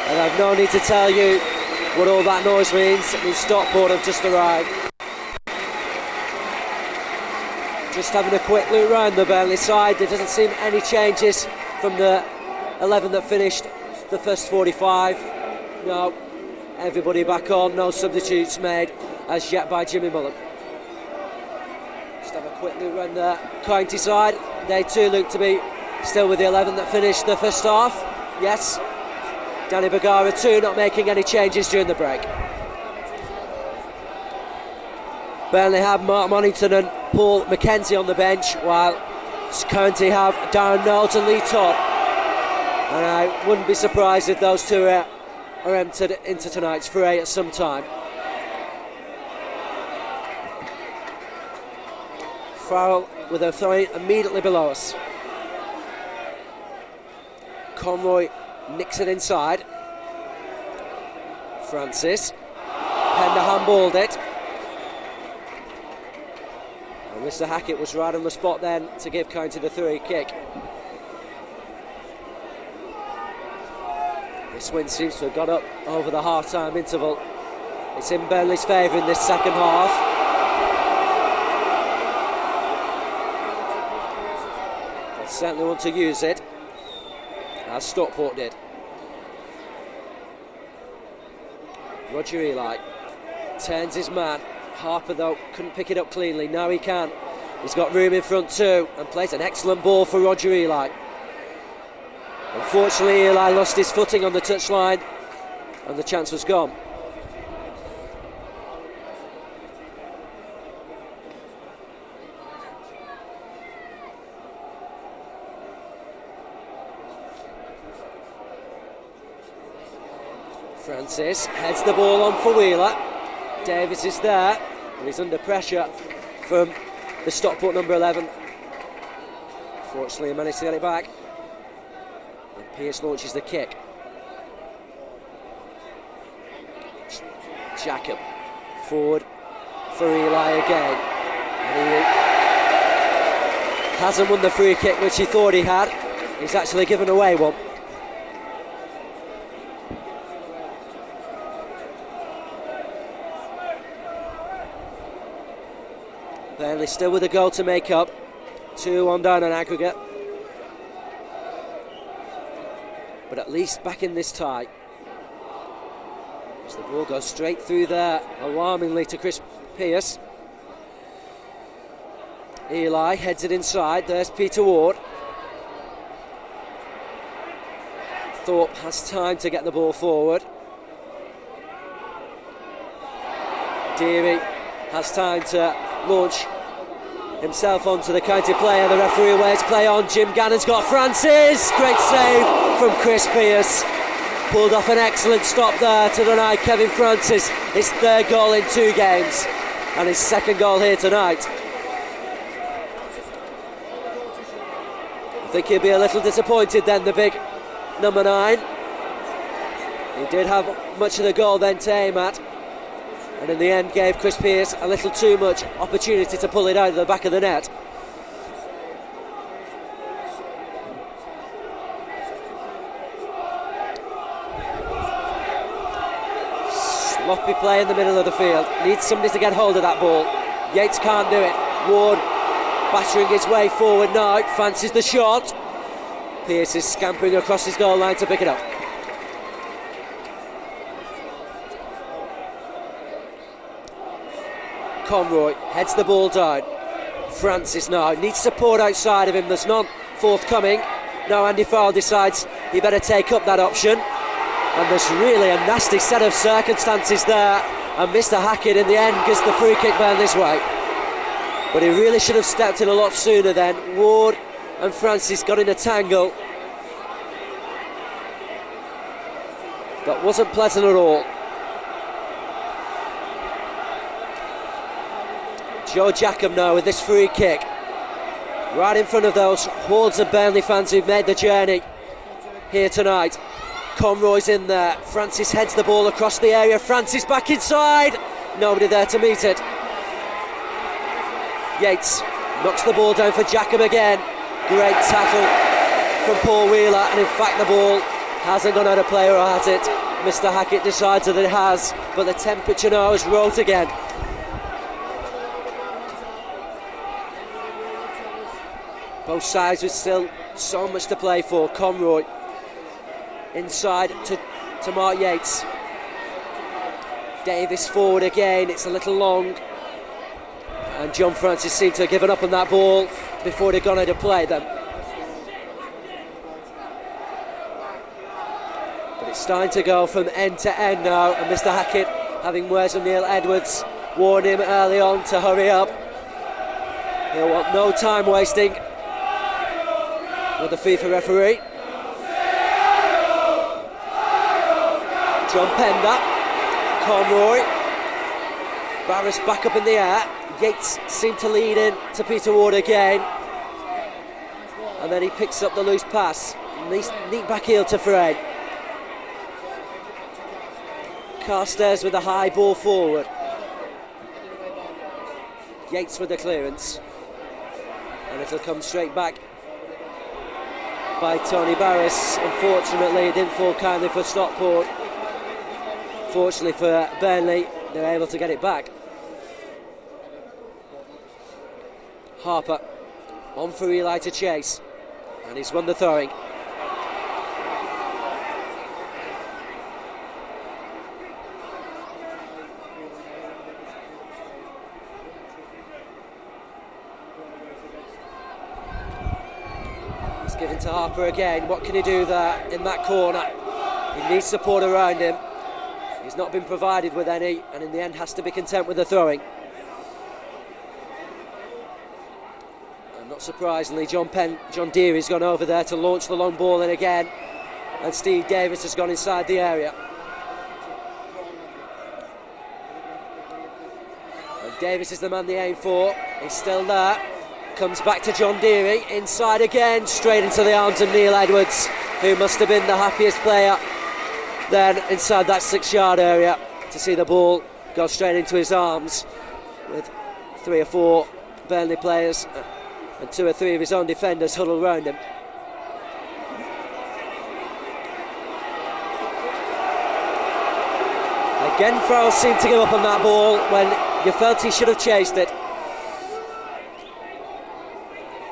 Speaker 1: And I've no need to tell you what all that noise means. It means Stockport have just arrived. Just having a quick look round the Burnley side. There doesn't seem any changes from the 11 that finished the first 45. No, everybody back on, no substitutes made as yet by Jimmy Mullen. Have a quick look around the county side. They too look to be still with the 11 that finished the first half. Yes, Danny Bagara too, not making any changes during the break. Burnley have Mark Monington and Paul McKenzie on the bench, while County have Darren Knowles and Lee Todd. And I wouldn't be surprised if those two are entered into tonight's fray at some time. Farrell with a throw immediately below us. Conroy nicks it inside. Francis. Pender handballed it. And Mr. Hackett was right on the spot then to give County the free kick. This win seems to have got up over the half-time interval. It's in Burnley's favour in this second half. Certainly want to use it, as Stockport did. Roger Eli turns his man. Harper though couldn't pick it up cleanly. Now he can. He's got room in front too, and plays an excellent ball for Roger Eli. Unfortunately, Eli lost his footing on the touchline and the chance was gone. Francis heads the ball on for Wheeler. Davis is there, and he's under pressure from the Stockport number 11. Fortunately, he managed to get it back. And Pearce launches the kick. Jacob forward for Eli again. And Hasn't won the free kick which he thought he had. He's actually given away one. Burnley still with a goal to make up. 2-1 down on aggregate. But at least back in this tie. As the ball goes straight through there, alarmingly, to Chris Pearce. Eli heads it inside. There's Peter Ward. Thorpe has time to get the ball forward. Deary has time to launch himself onto the counter player. The referee awaits play on. Jim Gannon's got Francis. Great save from Chris Pearce. Pulled off an excellent stop there to deny Kevin Francis his third goal in 2 games and his second goal here tonight. I think he'll be a little disappointed then, the big number 9. He did have much of the goal then to aim at, and in the end gave Chris Pearce a little too much opportunity to pull it out of the back of the net. Sloppy play in the middle of the field. Needs somebody to get hold of that ball. Yates can't do it. Ward battering his way forward now. Fancies the shot. Pearce is scampering across his goal line to pick it up. Conroy heads the ball down. Francis now needs support outside of him. There's none forthcoming. Now Andy Farrell decides he better take up that option. And there's really a nasty set of circumstances there. And Mr. Hackett in the end gets the free kick down this way. But he really should have stepped in a lot sooner then. Ward and Francis got in a tangle that wasn't pleasant at all. Joe Jackham now with this free kick, right in front of those hordes of Burnley fans who've made the journey here tonight. Conroy's in there. Francis heads the ball across the area. Francis back inside. Nobody there to meet it. Yates knocks the ball down for Jackham again. Great tackle from Paul Wheeler, and in fact the ball hasn't gone out of play, or has it? Mr. Hackett decides that it has, but the temperature now has rose again. Both sides with still so much to play for. Conroy inside to Mark Yates. Davis forward again. It's a little long, and John Francis seemed to have given up on that ball before it had gone out of play then. But it's starting to go from end to end now, and Mr. Hackett, having words with Neil Edwards, warned him early on to hurry up. He'll want no time wasting with the FIFA referee. John Pender, Conroy, Barris back up in the air. Yates seemed to lead in to Peter Ward again, and then he picks up the loose pass. Neat back heel to Fred. Carstairs with a high ball forward. Yates with the clearance, and it'll come straight back by Tony Barris. Unfortunately, it didn't fall kindly for Stockport. Fortunately for Burnley, they're able to get it back. Harper on for Eli to chase, and he's won the throwing. It's given to Harper again. What can he do there in that corner? He needs support around him. He's not been provided with any, and in the end has to be content with the throwing. And not surprisingly, John Deary's gone over there to launch the long ball in again, and Steve Davis has gone inside the area. And Davis is the man they aim for. He's still there. Comes back to John Deary, inside again, straight into the arms of Neil Edwards, who must have been the happiest player then inside that 6-yard area to see the ball go straight into his arms, with 3 or 4 Burnley players and 2 or 3 of his own defenders huddle round him. Again, Farrell seemed to give up on that ball when you felt he should have chased it.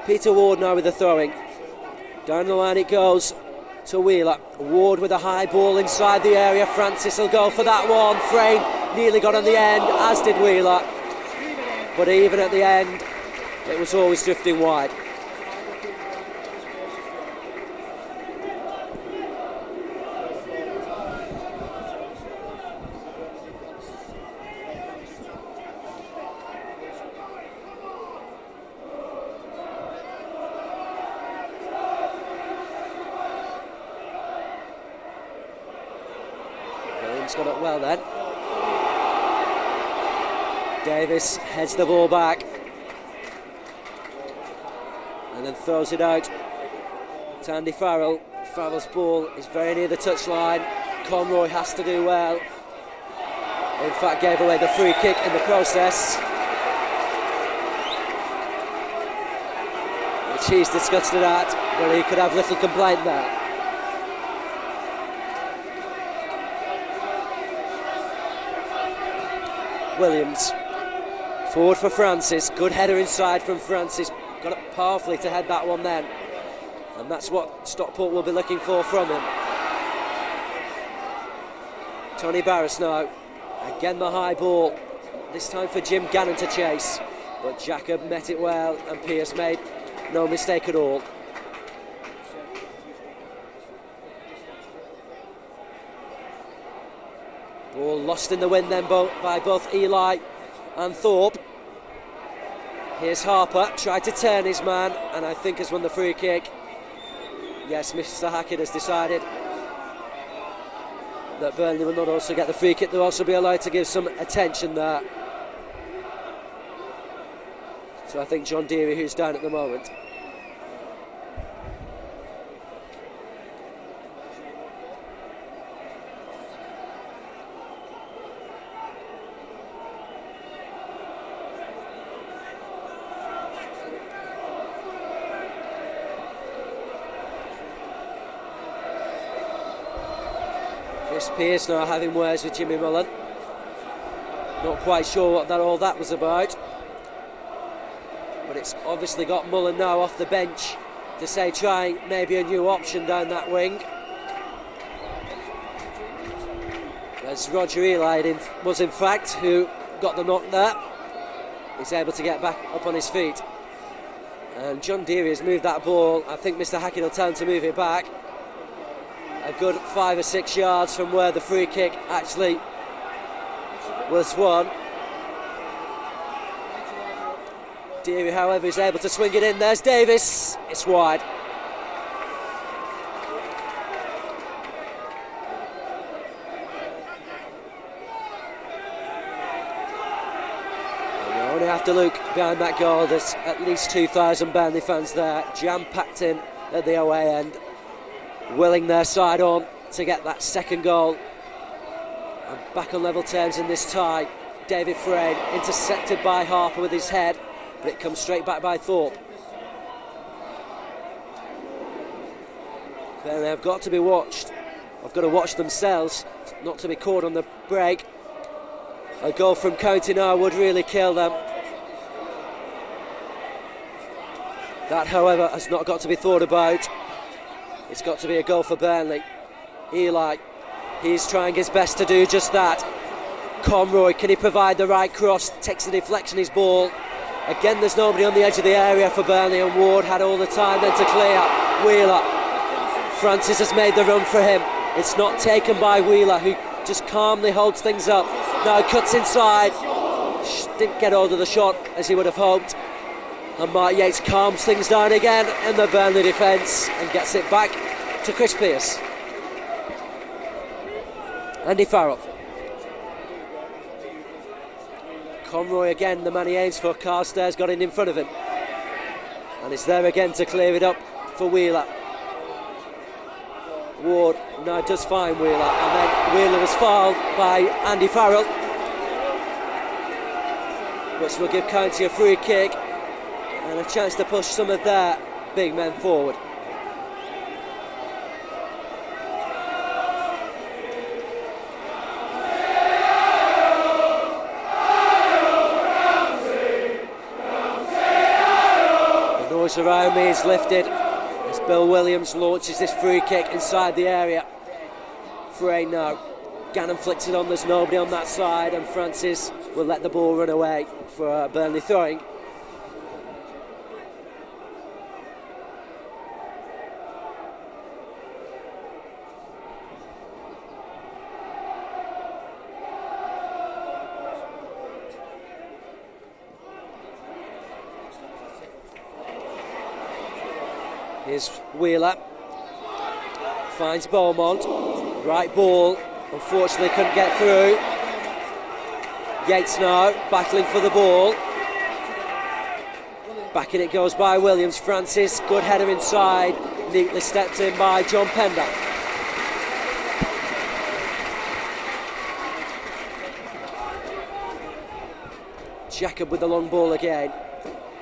Speaker 1: Peter Ward now with the throwing. Down the line it goes to Wheeler. Ward with a high ball inside the area. Francis will go for that one. Frayne nearly got on the end, as did Wheeler. But even at the end, it was always drifting wide. Got it well then. Davis heads the ball back and then throws it out to Andy Farrell. Farrell's ball is very near the touchline. Conroy has to do well. In fact, gave away the free kick in the process, which he's disgusted at, but he could have little complaint there. Williams, forward for Francis, good header inside from Francis, got it powerfully to head that one then, and that's what Stockport will be looking for from him. Tony Barras now, again the high ball, this time for Jim Gannon to chase, but Jacob met it well and Pearce made no mistake at all. Ball lost in the wind then by both Eli and Thorpe. Here's Harper, tried to turn his man and I think has won the free kick. Yes, Mr. Hackett has decided that Burnley will not also get the free kick, they'll also be allowed to give some attention there. So I think John Deary, who's down at the moment. Chris Pearce now having words with Jimmy Mullen. Not quite sure what all that was about, but it's obviously got Mullen now off the bench to say try maybe a new option down that wing. As Roger Eli was in fact who got the knock there. He's able to get back up on his feet. And John Deary has moved that ball. I think Mr. Hackett will tell him to move it back a good 5 or 6 yards from where the free kick actually was won. Deary, however, is able to swing it in. There's Davis. It's wide. And you only have to look behind that goal. There's at least 2,000 Burnley fans there, jam-packed in at the away end, willing their side on to get that second goal. And back on level terms in this tie. David Frayne intercepted by Harper with his head, but it comes straight back by Thorpe. Then they've got to be watched. I've got to watch themselves not to be caught on the break. A goal from County now would really kill them. That, however, has not got to be thought about. It's got to be a goal for Burnley. Eli, he's trying his best to do just that. Conroy, can he provide the right cross? Takes the deflection, his ball. Again, there's nobody on the edge of the area for Burnley, and Ward had all the time then to clear. Wheeler. Francis has made the run for him. It's not taken by Wheeler, who just calmly holds things up. Now cuts inside. Didn't get hold of the shot as he would have hoped. And Mark Yates calms things down again in the Burnley defence and gets it back to Chris Pearce. Andy Farrell. Conroy again, the man he aims for. Carstairs got in front of him. And it's there again to clear it up for Wheeler. Ward now does find Wheeler, and then Wheeler was fouled by Andy Farrell, which will give County a free kick. and a chance to push some of their big men forward. The noise around me is lifted as Bill Williams launches this free kick inside the area. Frey now. Gannon flicks it on, there's nobody on that side, and Francis will let the ball run away for Burnley throwing. Here's Wheeler, finds Beaumont, right ball, unfortunately couldn't get through. Yates now, battling for the ball. Back in it goes by Williams. Francis, good header inside, neatly stepped in by John Pender. Jacob with the long ball again,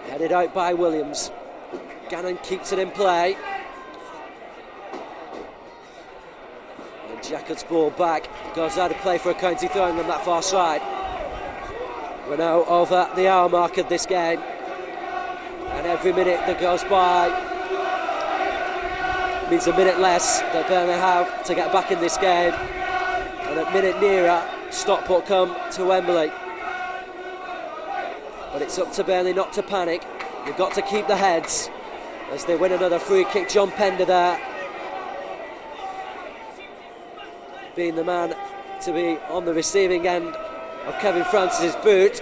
Speaker 1: headed out by Williams. Gannon keeps it in play. And Jacob's ball back, goes out of play for a county throwing on that far side. We're now over the hour mark of this game, and every minute that goes by means a minute less that Burnley have to get back in this game, and a minute nearer Stockport come to Wembley. But it's up to Burnley not to panic. They've got to keep the heads as they win another free kick. John Pender there being the man to be on the receiving end of Kevin Francis's boot.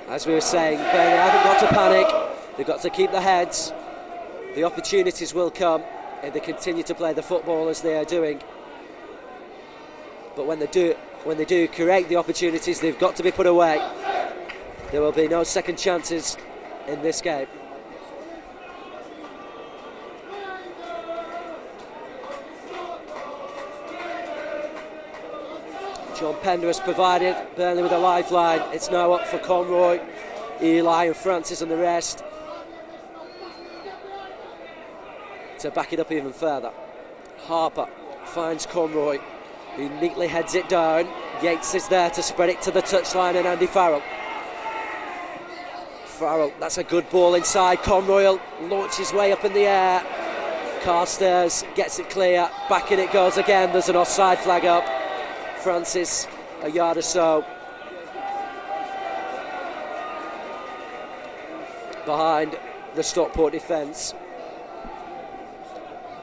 Speaker 1: As we were saying, Burnley haven't got to panic, they've got to keep the heads. The opportunities will come if they continue to play the football as they are doing. But when they do create the opportunities, they've got to be put away. There will be no second chances in this game. John Pender has provided Burnley with a lifeline. It's now up for Conroy, Eli and Francis and the rest to back it up even further. Harper finds Conroy, who neatly heads it down. Yates is there to spread it to the touchline, and Andy Farrell. Farrell, that's a good ball inside. Conroy will launch his way up in the air. Carstairs gets it clear. Back in it goes again. There's an offside flag up. Francis, a yard or so behind the Stockport defence.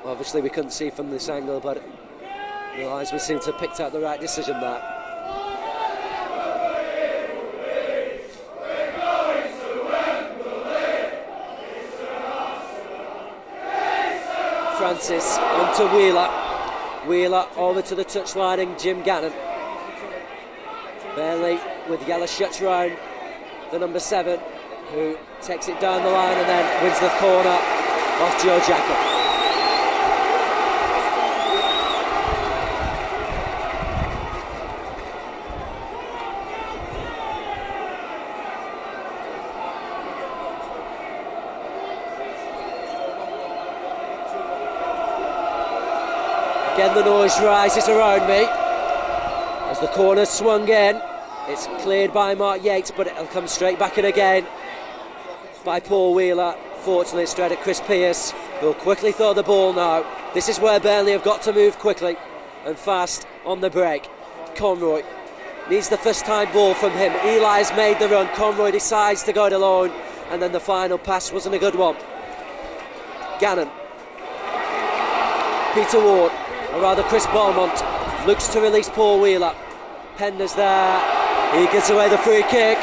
Speaker 1: Obviously we couldn't see from this angle, but the linesman seemed to have picked out the right decision there. Francis onto Wheeler. Wheeler over to the touchline and Jim Gannon. Burnley with yellow shirts round the number 7, who takes it down the line and then wins the corner off Joe Jacob. Again the noise rises around me as the corner's swung in. It's cleared by Mark Yates, but it'll come straight back in again by Paul Wheeler. Fortunately straight at Chris Pearce, who'll quickly throw the ball now. This is where Burnley have got to move quickly and fast on the break. Conroy needs the first time ball from him. Eli's made the run, Conroy decides to go it alone, and then the final pass wasn't a good one. Gannon, Peter Ward, or rather Chris Beaumont, looks to release Paul Wheeler. Pender's there, he gets away the free kick.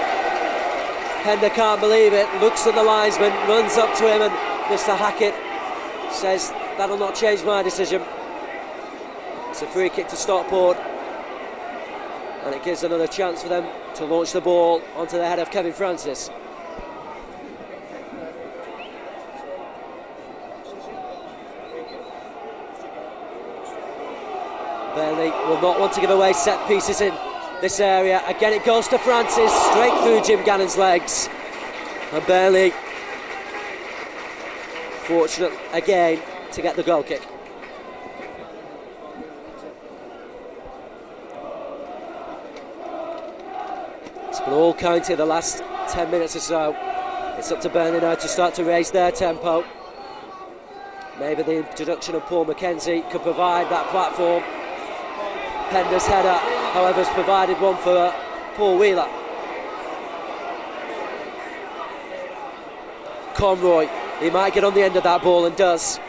Speaker 1: Pender can't believe it, looks at the linesman, runs up to him, and Mr. Hackett says, that'll not change my decision. It's a free kick to Stockport, and it gives another chance for them to launch the ball onto the head of Kevin Francis. Burnley will not want to give away set pieces in this area. Again, it goes to Francis, straight through Jim Gannon's legs. And Burnley, fortunate again to get the goal kick. It's been all county the last 10 minutes or so. It's up to Burnley now to start to raise their tempo. Maybe the introduction of Paul McKenzie could provide that platform. Pender's header, however, has provided one for Paul Wheeler. Conroy, he might get on the end of that ball and does.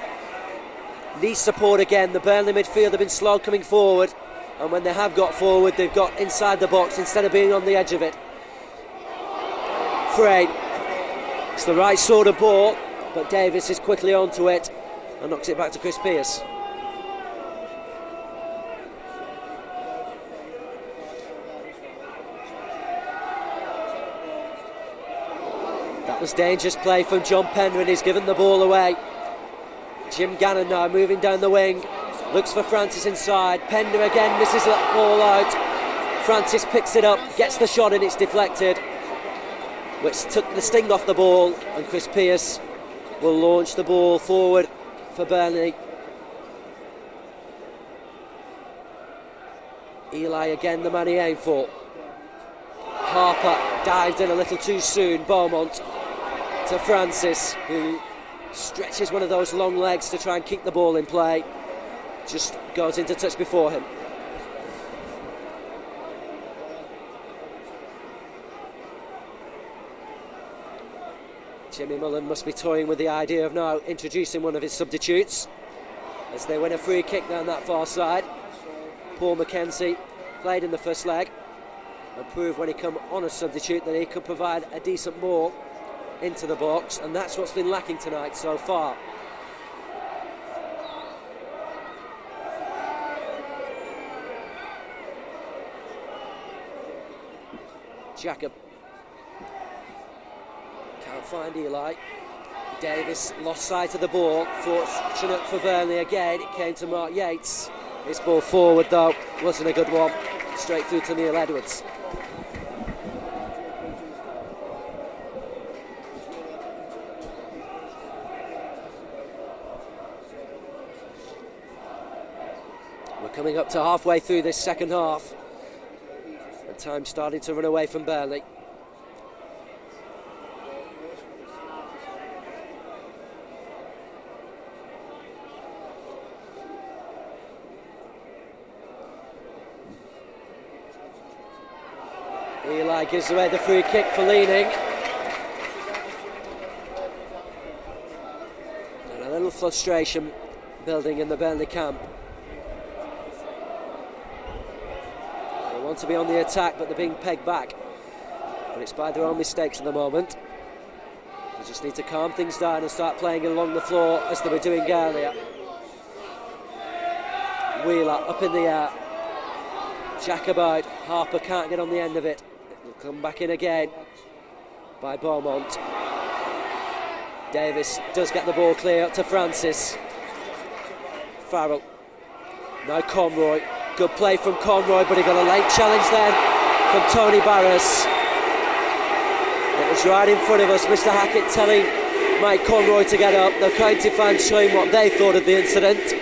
Speaker 1: Needs support again. The Burnley midfield have been slow coming forward, and when they have got forward, they've got inside the box instead of being on the edge of it. Frey, it's the right sort of ball, but Davis is quickly onto it and knocks it back to Chris Pearce. That was dangerous play from John Pender, and he's given the ball away. Jim Gannon now moving down the wing, looks for Francis inside. Pender again misses that ball out. Francis picks it up, gets the shot, and it's deflected, which took the sting off the ball, and Chris Pearce will launch the ball forward for Burnley. Eli again the man he aimed for. Harper dived in a little too soon. Beaumont to Francis, who stretches one of those long legs to try and keep the ball in play. Just goes into touch before him. Jimmy Mullen must be toying with the idea of now introducing one of his substitutes as they win a free kick down that far side. Paul McKenzie played in the first leg and proved when he come on a substitute that he could provide a decent ball into the box, and that's what's been lacking tonight so far. Jacob can't find Eli. Davis lost sight of the ball. Fortunate for Burnley again, it came to Mark Yates. His ball forward though wasn't a good one, straight through to Neil Edwards. We're coming up to halfway through this second half, and time's starting to run away from Burnley. Eli gives away the free kick for leaning. And a little frustration building in the Burnley camp. They want to be on the attack, but they're being pegged back. But it's by their own mistakes at the moment. They just need to calm things down and start playing along the floor as they were doing earlier. Wheeler up in the air. Jack about. Harper can't get on the end of it. It'll come back in again by Beaumont. Davis does get the ball clear up to Francis. Farrell. Now Conroy. Good play from Conroy, but he got a late challenge then from Tony Barras. It was right in front of us. Mr. Hackett telling Mike Conroy to get up. The county fans showing what they thought of the incident.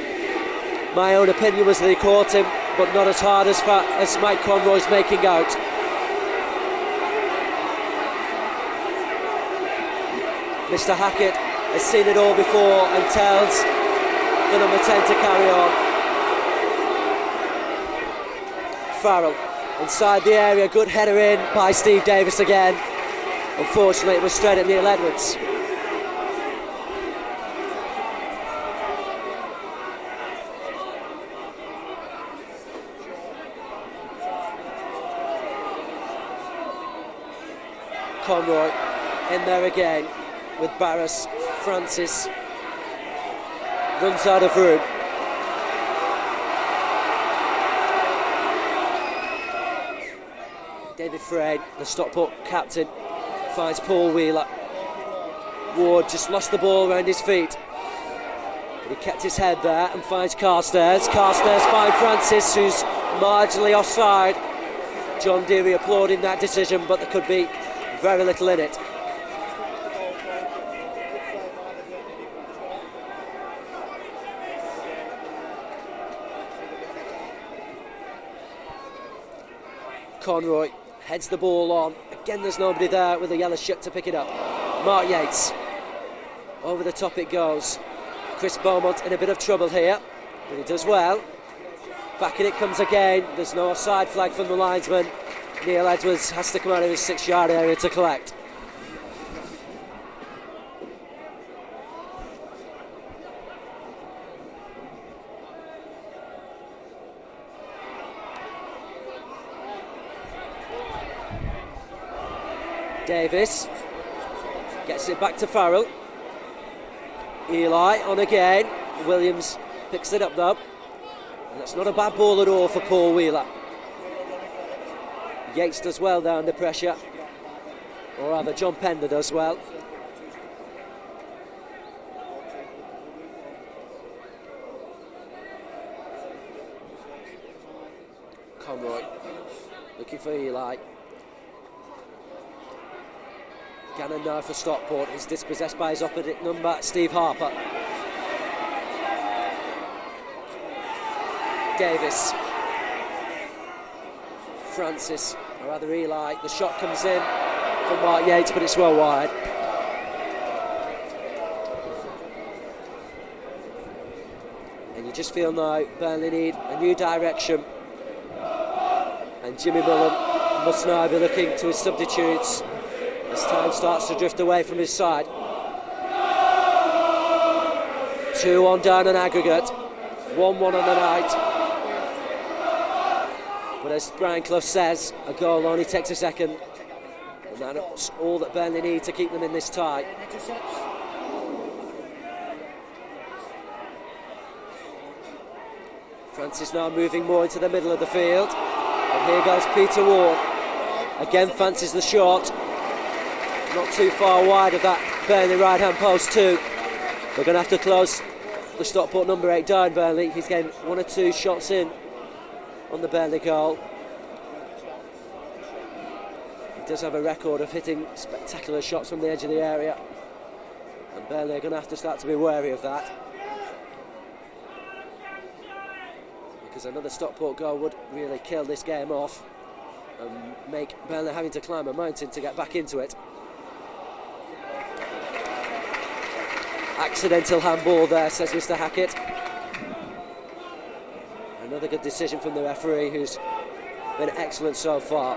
Speaker 1: My own opinion was that he caught him, but not as hard as Mike Conroy's making out. Mr. Hackett has seen it all before and tells the number 10 to carry on. Farrell inside the area, good header in by Steve Davis again. Unfortunately, it was straight at Neil Edwards. Conroy in there again with Barras. Francis runs out of room. David Frey, the Stockport captain, finds Paul Wheeler. Ward just lost the ball around his feet, but he kept his head there and finds Carstairs. Carstairs finds Francis, who's marginally offside. John Deary applauding that decision, but there could be very little in it. Conroy heads the ball on. Again, there's nobody there with a yellow shirt to pick it up. Mark Yates. Over the top it goes. Chris Beaumont in a bit of trouble here, but he does well. Back in it comes again. There's no offside flag from the linesman. Neil Edwards has to come out of his 6-yard area to collect. Davis gets it back to Farrell. Eli on again. Williams picks it up though. And that's not a bad ball at all for Paul Wheeler. Yates does well there under pressure. Or rather, John Pender does well. Conroy looking for Eli. Gannon now for Stockport is dispossessed by his opposite number, Steve Harper. Davis. Francis, or rather Eli. The shot comes in from Mark Yates, but it's well wide. And you just feel now Burnley need a new direction. And Jimmy Mullen must now be looking to his substitutes as time starts to drift away from his side. 2-1 down on aggregate, 1-1 on the night. But as Brian Clough says, a goal only takes a second, and that's all that Burnley need to keep them in this tie. Francis now moving more into the middle of the field, and here goes Peter Ward. Again fancies the shot. Not too far wide of that Burnley right-hand post too. We're going to have to close the Stockport number 8 down, Burnley. He's getting 1 or 2 shots in on the Burnley goal. He does have a record of hitting spectacular shots from the edge of the area, and Burnley are going to have to start to be wary of that, because another Stockport goal would really kill this game off and make Burnley having to climb a mountain to get back into it. Accidental handball there, says Mr. Hackett. Another good decision from the referee, who's been excellent so far.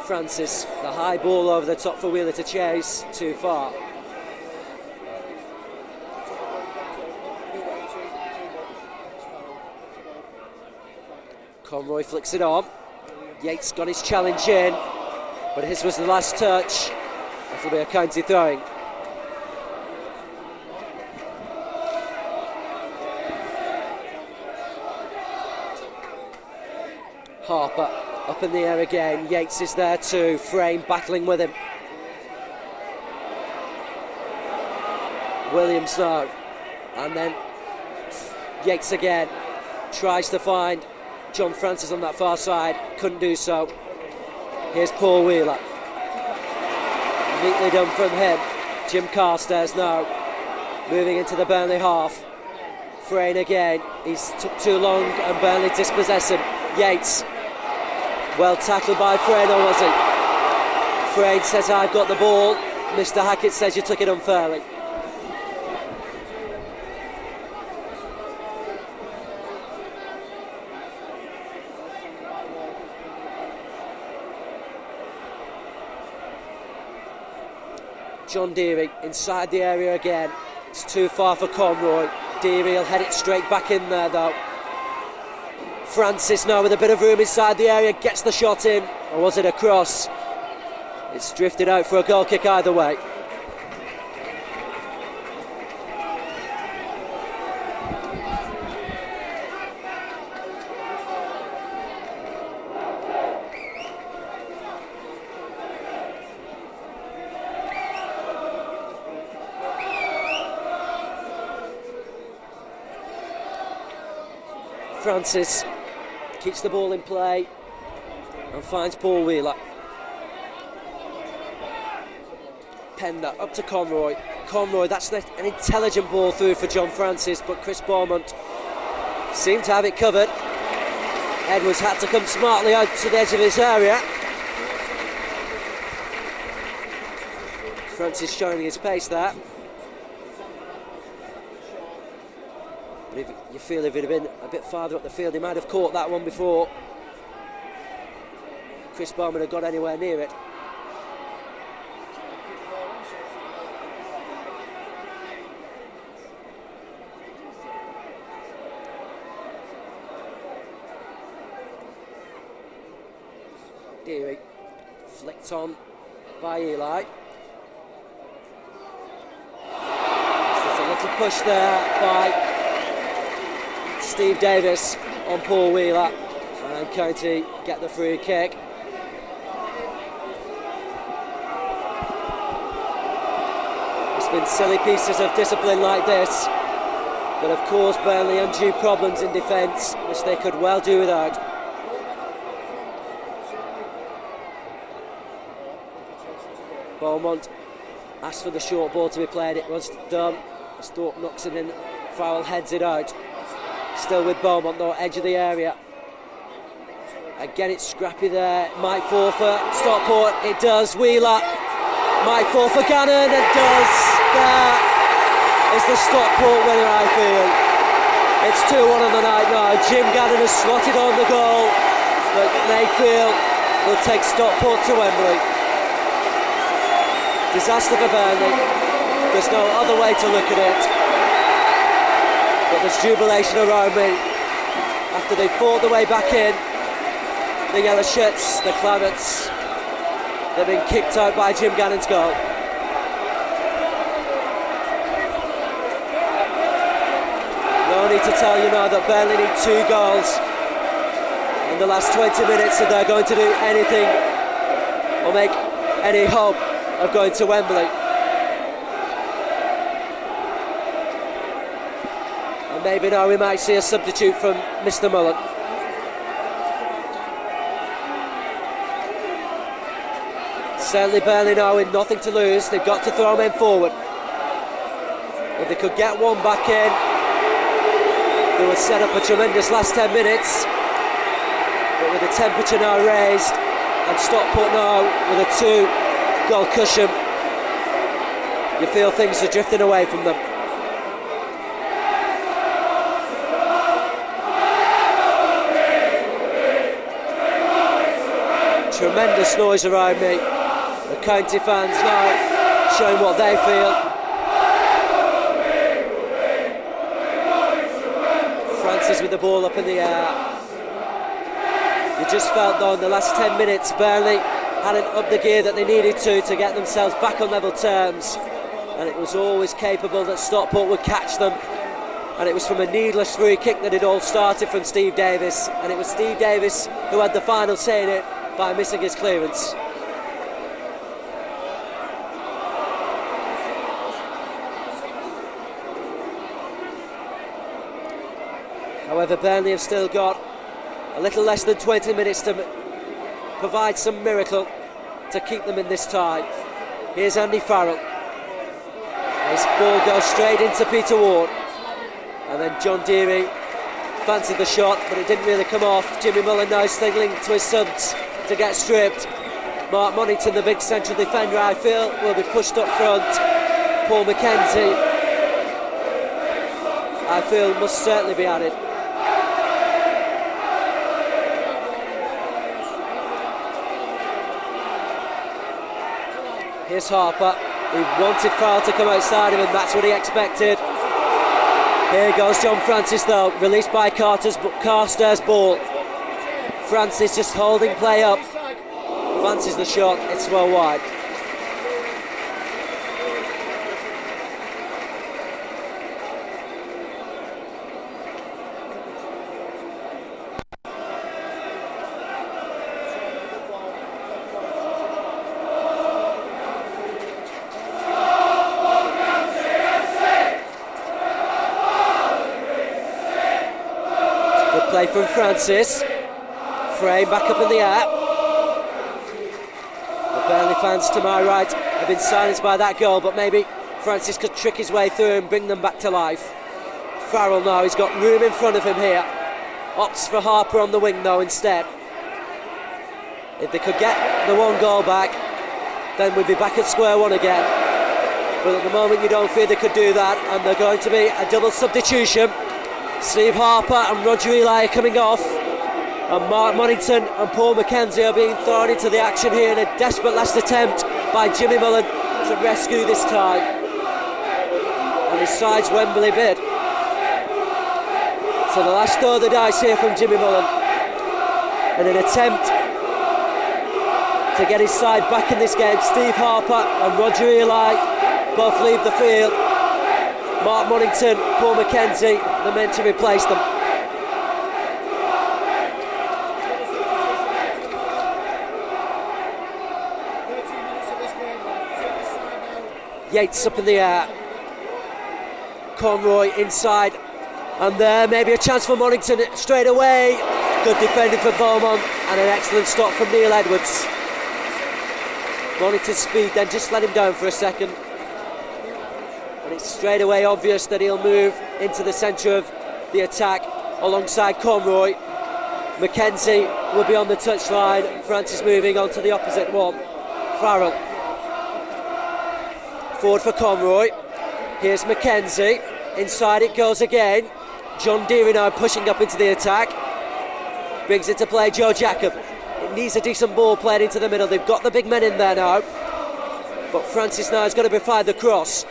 Speaker 1: Francis, the high ball over the top for Wheeler to chase, too far. Conroy flicks it on. Yates got his challenge in, but his was the last touch. That'll be a county throwing. Harper up in the air again. Yates is there too. Frame battling with him. Williams now, and then Yates again tries to find John Francis on that far side, couldn't do so. Here's Paul Wheeler. Neatly done from him. Jim Carstairs now moving into the Burnley half. Frayne again, he's took too long and Burnley dispossess him. Yates, well tackled by Frayne, or was he? Frayne says, I've got the ball. Mr. Hackett says you took it unfairly. John Deary inside the area again. It's too far for Conroy. Deary will head it straight back in there though. Francis now with a bit of room inside the area, gets the shot in. Or was it a cross? It's drifted out for a goal kick either way. Francis keeps the ball in play and finds Paul Wheeler. Pender up to Conroy. Conroy, that's an intelligent ball through for John Francis, but Chris Beaumont seemed to have it covered. Edwards had to come smartly out to the edge of his area. Francis showing his pace there. But if you feel if he'd have been a bit farther up the field, he might have caught that one before Chris Beaumont had got anywhere near it. Deary flicked on by Eli. There's a little push there by Steve Davis on Paul Wheeler, and County get the free kick. It's been silly pieces of discipline like this that have caused Burnley undue problems in defence, which they could well do without. Beaumont asked for the short ball to be played. It was done. Thorpe knocks it in. Farrell heads it out. Still with Beaumont though, edge of the area. Again, it's scrappy there. Might fall for Stockport. It does. Wheeler might fall for Gannon. It does. There is the Stockport winner, I feel. It's 2-1 on the night now. Jim Gannon has slotted on the goal, but Mayfield will take Stockport to Wembley. Disaster for Burnley. There's no other way to look at it. But there's jubilation around me after they fought their way back in. The yellow shirts, the Clarets, they've been kicked out by Jim Gannon's goal. No need to tell you now that Burnley need 2 goals in the last 20 minutes if they're going to do anything or make any hope of going to Wembley. And maybe now we might see a substitute from Mr. Mullen. Certainly Burnley now with nothing to lose. They've got to throw men forward. If they could get one back in, they would set up a tremendous last 10 minutes. But with the temperature now raised and Stockport now with a 2-goal cushion, you feel things are drifting away from them. Tremendous noise around me. The County fans now showing what they feel. Francis with the ball up in the air. You just felt though in the last 10 minutes Burnley hadn't upped the gear that they needed to get themselves back on level terms, and it was always capable that Stockport would catch them, and it was from a needless free kick that it all started from Steve Davis, and it was Steve Davis who had the final say in it by missing his clearance. However, Burnley have still got a little less than 20 minutes to provide some miracle to keep them in this tie. Here's Andy Farrell. His ball goes straight into Peter Ward, and then John Deary fancied the shot, but it didn't really come off. Jimmy Mullen now signalling to his subs to get stripped. Mark Monington, the big central defender, I feel will be pushed up front. Paul McKenzie, I feel must certainly be added. Here's Harper. He wanted Farrell to come outside him, and that's what he expected. Here goes John Francis though, released by Carstairs ball. Francis just holding play up. Fancies the shot, it's well wide. Play from Francis. Frame back up in the air. The Burnley fans to my right have been silenced by that goal, but maybe Francis could trick his way through and bring them back to life. Farrell now, he's got room in front of him here. Opts for Harper on the wing though instead. If they could get the one goal back, then we'd be back at square one again. But at the moment you don't fear they could do that, and they're going to be a double substitution. Steve Harper and Roger Eli are coming off, and Mark Monington and Paul McKenzie are being thrown into the action here in a desperate last attempt by Jimmy Mullen to rescue this tie and his side's Wembley bid. So the last throw of the dice here from Jimmy Mullen in an attempt to get his side back in this game. Steve Harper and Roger Eli both leave the field. Mark Monington, Paul McKenzie, the men to replace them. Yates up in the air. Conroy inside, and there maybe a chance for Monington straight away. Good defending for Beaumont and an excellent stop from Neil Edwards. Monington's speed then just let him down for a second, and it's straight away obvious that he'll move into the centre of the attack alongside Conroy. McKenzie will be on the touchline. Francis moving on to the opposite one. Farrell forward for Conroy. Here's McKenzie. Inside it goes again. John Deary now pushing up into the attack. Brings it to play Joe Jacob. It needs a decent ball played into the middle. They've got the big men in there now, but Francis now is going to be fired the cross.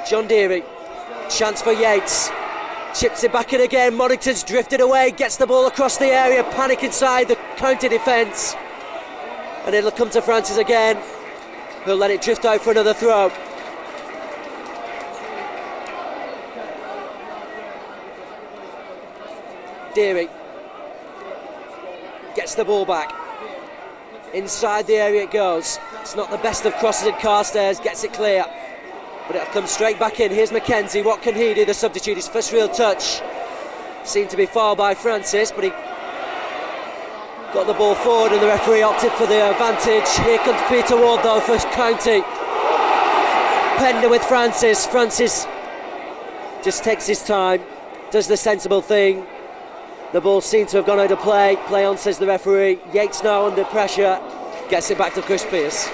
Speaker 1: John Deary. Chance for Yates. Chips it back in again. Monington's drifted away. Gets the ball across the area. Panic inside the counter defence. And it'll come to Francis again. He'll let it drift out for another throw. Deary gets the ball back. Inside the area it goes. It's not the best of crosses and Carstairs, gets it clear, but it'll come straight back in. Here's McKenzie. What can he do? The substitute, his first real touch seemed to be fouled by Francis, but he got the ball forward and the referee opted for the advantage. Here comes Peter Ward though for County. Pender with Francis. Francis just takes his time, does the sensible thing. The ball seemed to have gone out of play. Play on, says the referee. Yates now under pressure. Gets it back to Chris Pearce.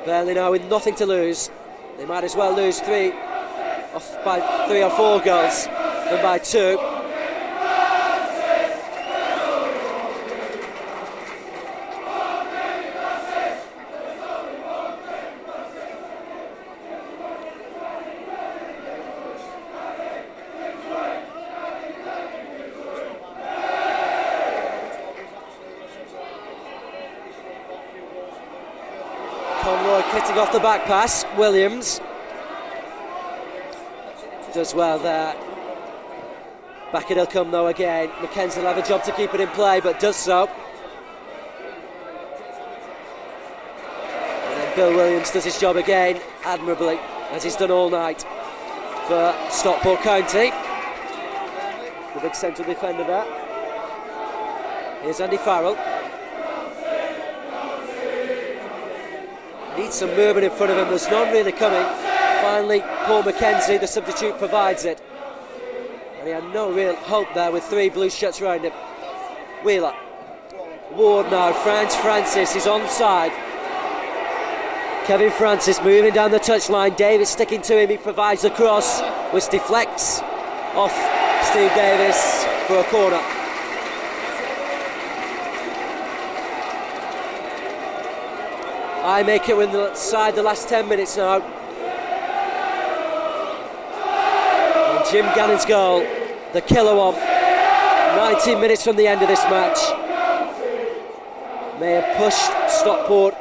Speaker 1: Burnley now with nothing to lose. They might as well lose by 3 or 4 goals than by 2. Conroy hitting off the back pass. Williams does well there. Back it'll come though again. McKenzie will have a job to keep it in play, but does so. And then Bill Williams does his job again admirably, as he's done all night for Stockport County. The big central defender there. Here's Andy Farrell. Needs some movement in front of him. There's none really coming. Finally, Paul McKenzie, the substitute, provides it. And he had no real hope there with 3 blue shirts around him. Wheeler. Ward now. Francis is onside. Kevin Francis moving down the touchline. Davis sticking to him. He provides the cross, which deflects off Steve Davis for a corner. I make it win the side the last 10 minutes now. And Jim Gannon's goal, the killer one, 19 minutes from the end of this match, may have pushed Stockport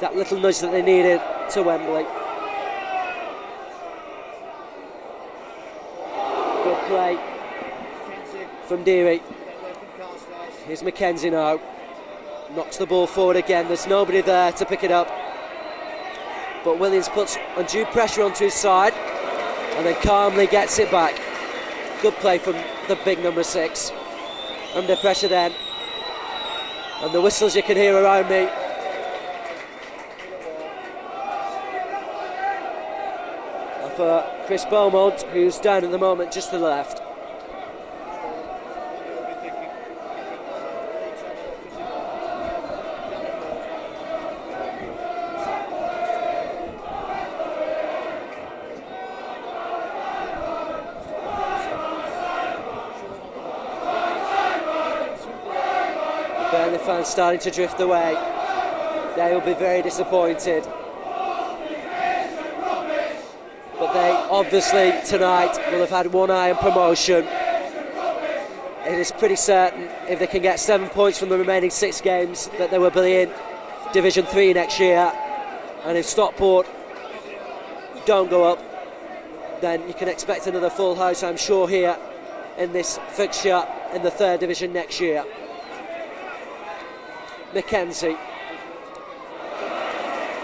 Speaker 1: that little nudge that they needed to Wembley. Good play from Deary. Here's McKenzie now. knocks the ball forward again. There's nobody there to pick it up, but Williams puts undue pressure onto his side and then calmly gets it back. Good play from the big number 6. Under pressure then, and the whistles you can hear around me. And for Chris Beaumont, who's down at the moment just to the left. Burnley fans starting to drift away. They will be very disappointed. But they obviously tonight will have had one eye on promotion. It is pretty certain if they can get 7 points from the remaining 6 games that they will be in Division 3 next year. And if Stockport don't go up, then you can expect another full house, I'm sure, here in this fixture in the 3rd Division next year. Mackenzie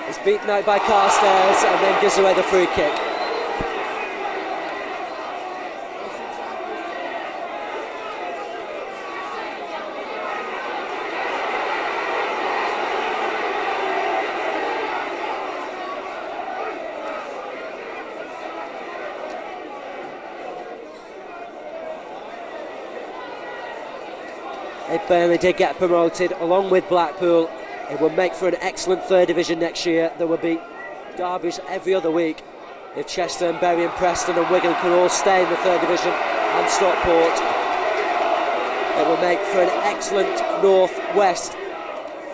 Speaker 1: is beaten out by Carstairs and then gives away the free kick. If Burnley did get promoted along with Blackpool, it would make for an excellent 3rd Division next year. There would be derbies every other week if Chester and Bury and Preston and Wigan could all stay in the 3rd Division, and Stockport. It would make for an excellent North-West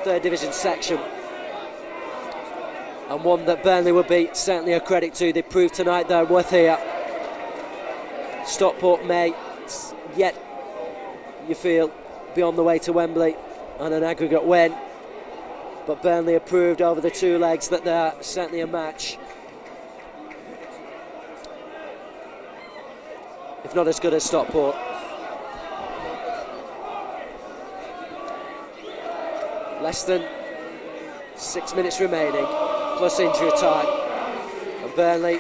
Speaker 1: 3rd Division section, and one that Burnley would be certainly a credit to. They proved tonight they're worth here. Stockport may yet, you feel, be on the way to Wembley on an aggregate win, but Burnley have proved over the 2 legs that they're certainly a match, if not as good as Stockport. Less than 6 minutes remaining, plus injury time, and Burnley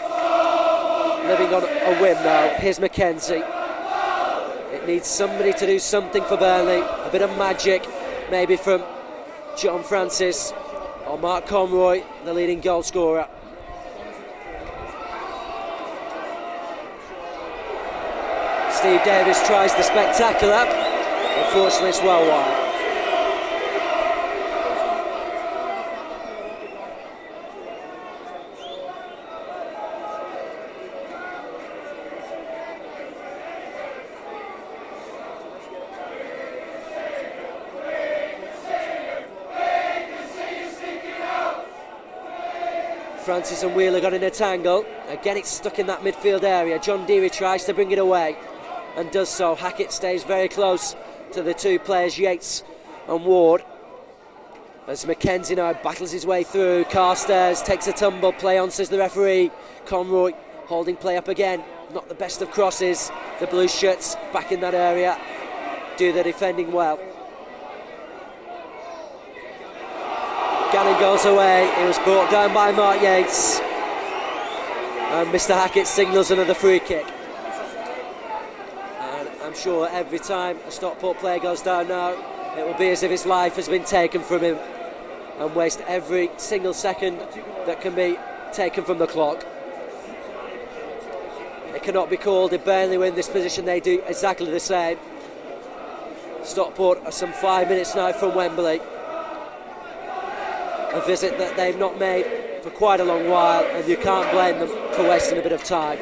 Speaker 1: living on a whim now. Here's Mackenzie. It needs somebody to do something for Burnley, a bit of magic, maybe from John Francis or Mark Conroy, the leading goal scorer. Steve Davis tries the spectacular, unfortunately it's well wide. Francis and Wheeler got in a tangle. Again, it's stuck in that midfield area. John Deary tries to bring it away and does so. Hackett stays very close to the 2 players, Yates and Ward, as Mackenzie now battles his way through. Carstairs takes a tumble. Play on, says the referee. Conroy holding play up again. Not the best of crosses. The blue shirts back in that area do the defending well. Gannon goes away. It was brought down by Mark Yates, and Mr. Hackett signals another free kick. And I'm sure every time a Stockport player goes down now, it will be as if his life has been taken from him, and waste every single second that can be taken from the clock. It cannot be called. If Burnley were in this position, they do exactly the same. Stockport are some 5 minutes now from Wembley, a visit that they've not made for quite a long while, and you can't blame them for wasting a bit of time.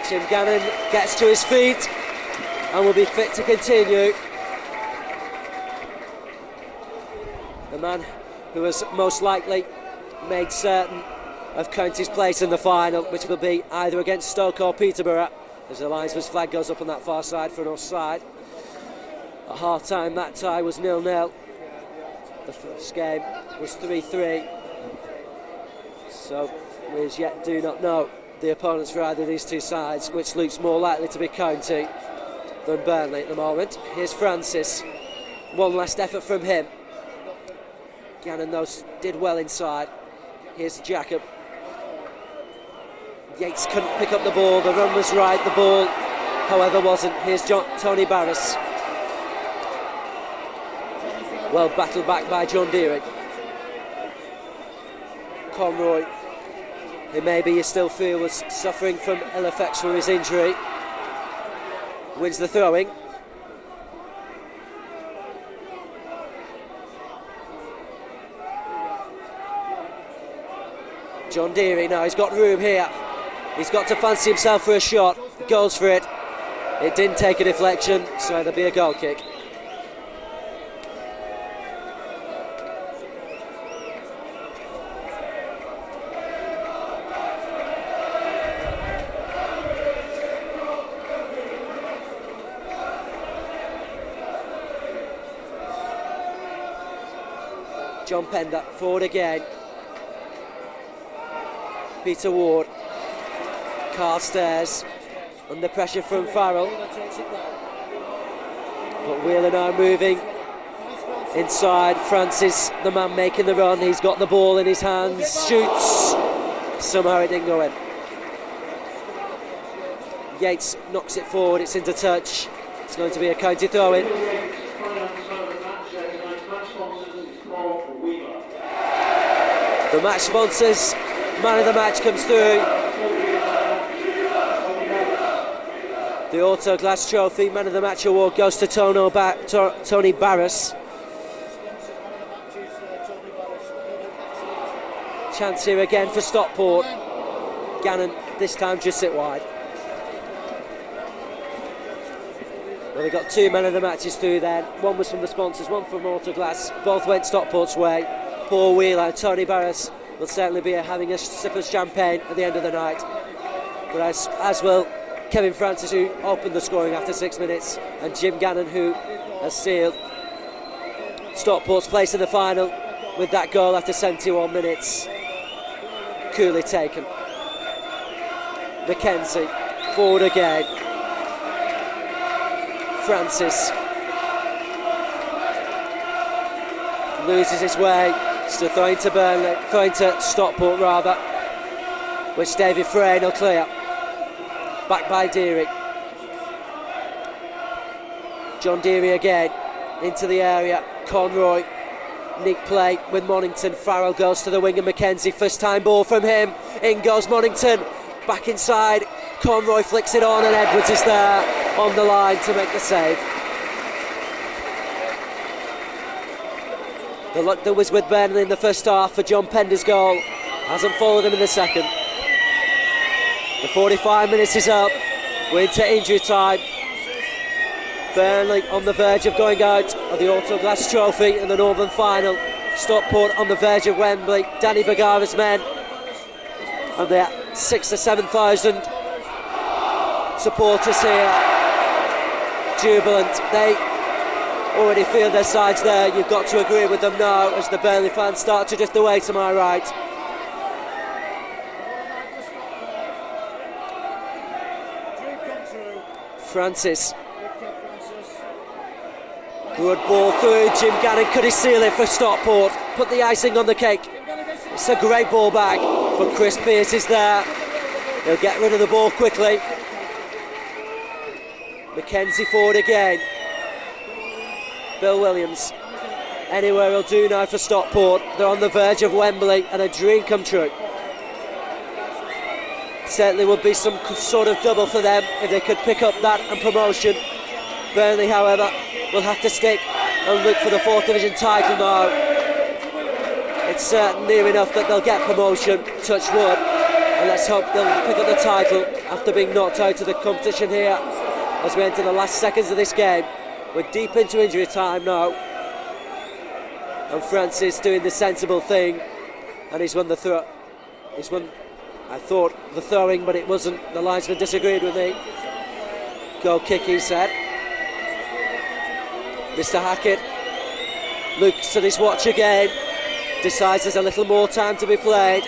Speaker 1: Tim Gannon gets to his feet and will be fit to continue. The man who has most likely made certain of County's place in the final, which will be either against Stoke or Peterborough, as the linesman's flag goes up on that far side for an offside. At half-time, that tie was 0-0. The first game was 3-3. So we as yet do not know the opponents for either of these two sides, which looks more likely to be County than Burnley at the moment. Here's Francis. One last effort from him. Gannon, though, did well inside. Here's Jacob. Yates couldn't pick up the ball. The run was right. The ball, however, wasn't. Here's Tony Barris. Well battled back by John Deering. Conroy, who maybe you still feel was suffering from ill effects from his injury, wins the throwing. John Deary now, he's got room here. He's got to fancy himself for a shot. Goes for it. It didn't take a deflection, so there'll be a goal kick. John Pender forward again. Peter Ward. Carstairs under pressure from Farrell. But Wheeler now moving inside. Francis, the man making the run. He's got the ball in his hands. Shoots. Somehow it didn't go in. Yates knocks it forward. It's into touch. It's going to be a County throw-in. The match sponsors, man of the match comes through. The Autoglass Trophy man of the match award goes to Tony Barris. Chance here again for Stockport. Gannon this time just sit wide. Well, they got two men of the matches through then. One was from the sponsors, one from Autoglass. Both went Stockport's way. Paul Wheeler and Tony Barris will certainly be having a sip of champagne at the end of the night. But as will Kevin Francis, who opened the scoring after 6 minutes, and Jim Gannon, who has sealed Stockport's place in the final with that goal after 71 minutes. Coolly taken. Mackenzie, forward again. Francis loses his way. Still throwing to Burnley, throwing to Stockport rather, which David Frayne will clear. Back by Deary. John Deary again into the area. Conroy, neat play with Monington. Farrell goes to the wing and Mackenzie. First time ball from him. In goes Monington. Back inside. Conroy flicks it on and Edwards is there on the line to make the save. The luck that was with Burnley in the first half for John Pender's goal hasn't followed him in the second. The 45 minutes is up. We're into injury time. Burnley on the verge of going out of the Autoglass Trophy in the Northern Final. Stockport on the verge of Wembley. Danny Bergara's men and their 6,000 to 7,000 supporters here, jubilant. They already feel their sides there. You've got to agree with them now as the Burnley fans start to drift away to my right. Francis. Good ball through. Jim Gannon, could he seal it for Stockport? Put the icing on the cake. It's a great ball back, but Chris Pearce is there. He'll get rid of the ball quickly. Mackenzie forward again. Bill Williams. Anywhere he'll do now for Stockport. They're on the verge of Wembley and a dream come true. Certainly would be some sort of double for them if they could pick up that and promotion. Burnley, however, will have to stick and look for the 4th Division title now. It's near enough that they'll get promotion, touch wood, and let's hope they'll pick up the title after being knocked out of the competition here as we enter the last seconds of this game. We're deep into injury time now, and Francis doing the sensible thing, and he's won the throw. He's won, I thought, the throwing, but it wasn't. The linesman disagreed with me. Goal kick, he said. Mr. Hackett looks at his watch again, decides there's a little more time to be played.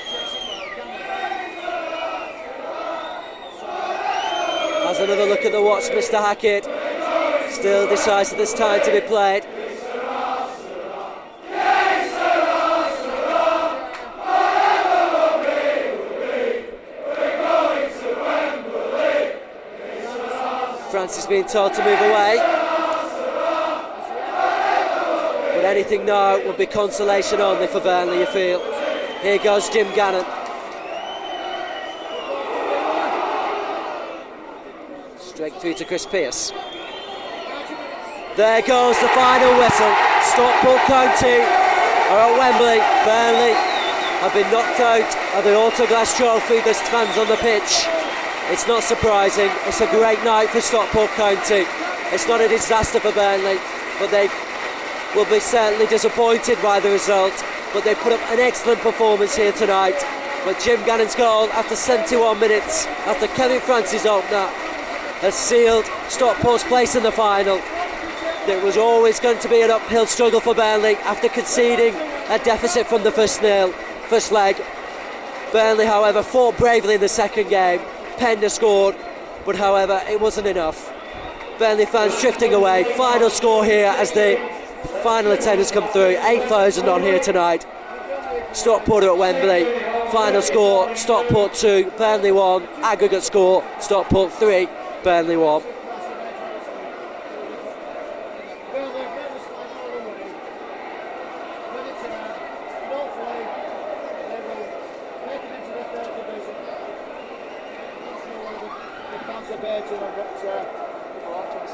Speaker 1: Has another look at the watch, Mr. Hackett. Still decides that there's time to be played. Francis being told to move away. But anything now would be consolation only for Burnley, you feel. Here goes Jim Gannon. Straight through to Chris Pearce. There goes the final whistle. Stockport County are at Wembley. Burnley have been knocked out of the Autoglass Trophy. There's fans on the pitch. It's not surprising. It's a great night for Stockport County. It's not a disaster for Burnley, but they will be certainly disappointed by the result. But they put up an excellent performance here tonight. But Jim Gannon's goal after 71 minutes, after Kevin Francis' opener, has sealed Stockport's place in the final. It was always going to be an uphill struggle for Burnley after conceding a deficit from the first leg. Burnley, however, fought bravely in the second game. Pender scored, but however, it wasn't enough. Burnley fans drifting away. Final score here as the final attendance come through. 8,000 on here tonight. Stockport at Wembley. Final score, Stockport 2, Burnley 1. Aggregate score, Stockport 3, Burnley 1.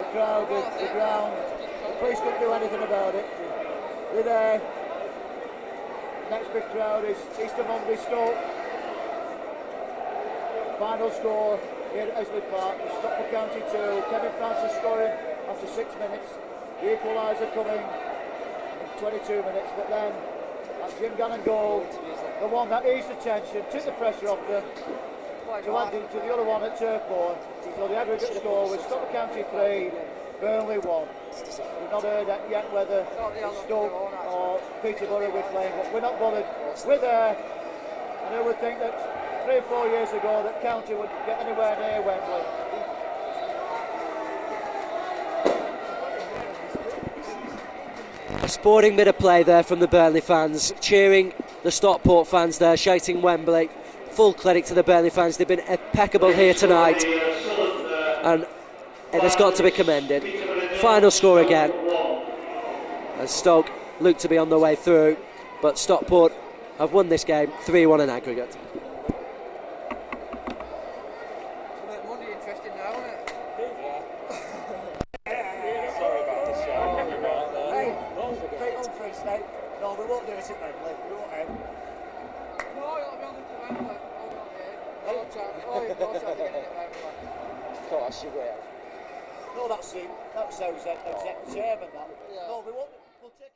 Speaker 2: The ground, the police couldn't do anything about it. We're there. Next big crowd is Eastern Monday Stoke. Final score here at Esley Park is Stockport County 2, Kevin Francis scoring after 6 minutes. The equaliser coming in 22 minutes, but then that Jim Gannon goal, the one that eased the tension, took the pressure off them, to add into the other one at Stockport. So the aggregate score was Stockport County 3, Burnley 1. We've not heard yet whether Stoke or Peterborough we're playing, but we're not bothered. We're there, and who would think that 3 or 4 years ago that County would get anywhere near Wembley.
Speaker 1: A sporting bit of play there from the Burnley fans, cheering the Stockport fans there, shouting Wembley. Full credit to the Burnley fans, they've been impeccable here tonight, and it has got to be commended. Final score again, as Stoke look to be on the way through, but Stockport have won this game 3-1 in aggregate.
Speaker 3: Monday interesting now, isn't it?
Speaker 2: Sorry about this. Hey, take on for a sec. No, we won't do it at Wembley. We won't out.
Speaker 3: No, it'll be on the Wembley. No chance. No chance of getting it at Wembley.
Speaker 2: Of course you will. No, that's the executive chairman. That. Yeah. No, we won't. We'll take.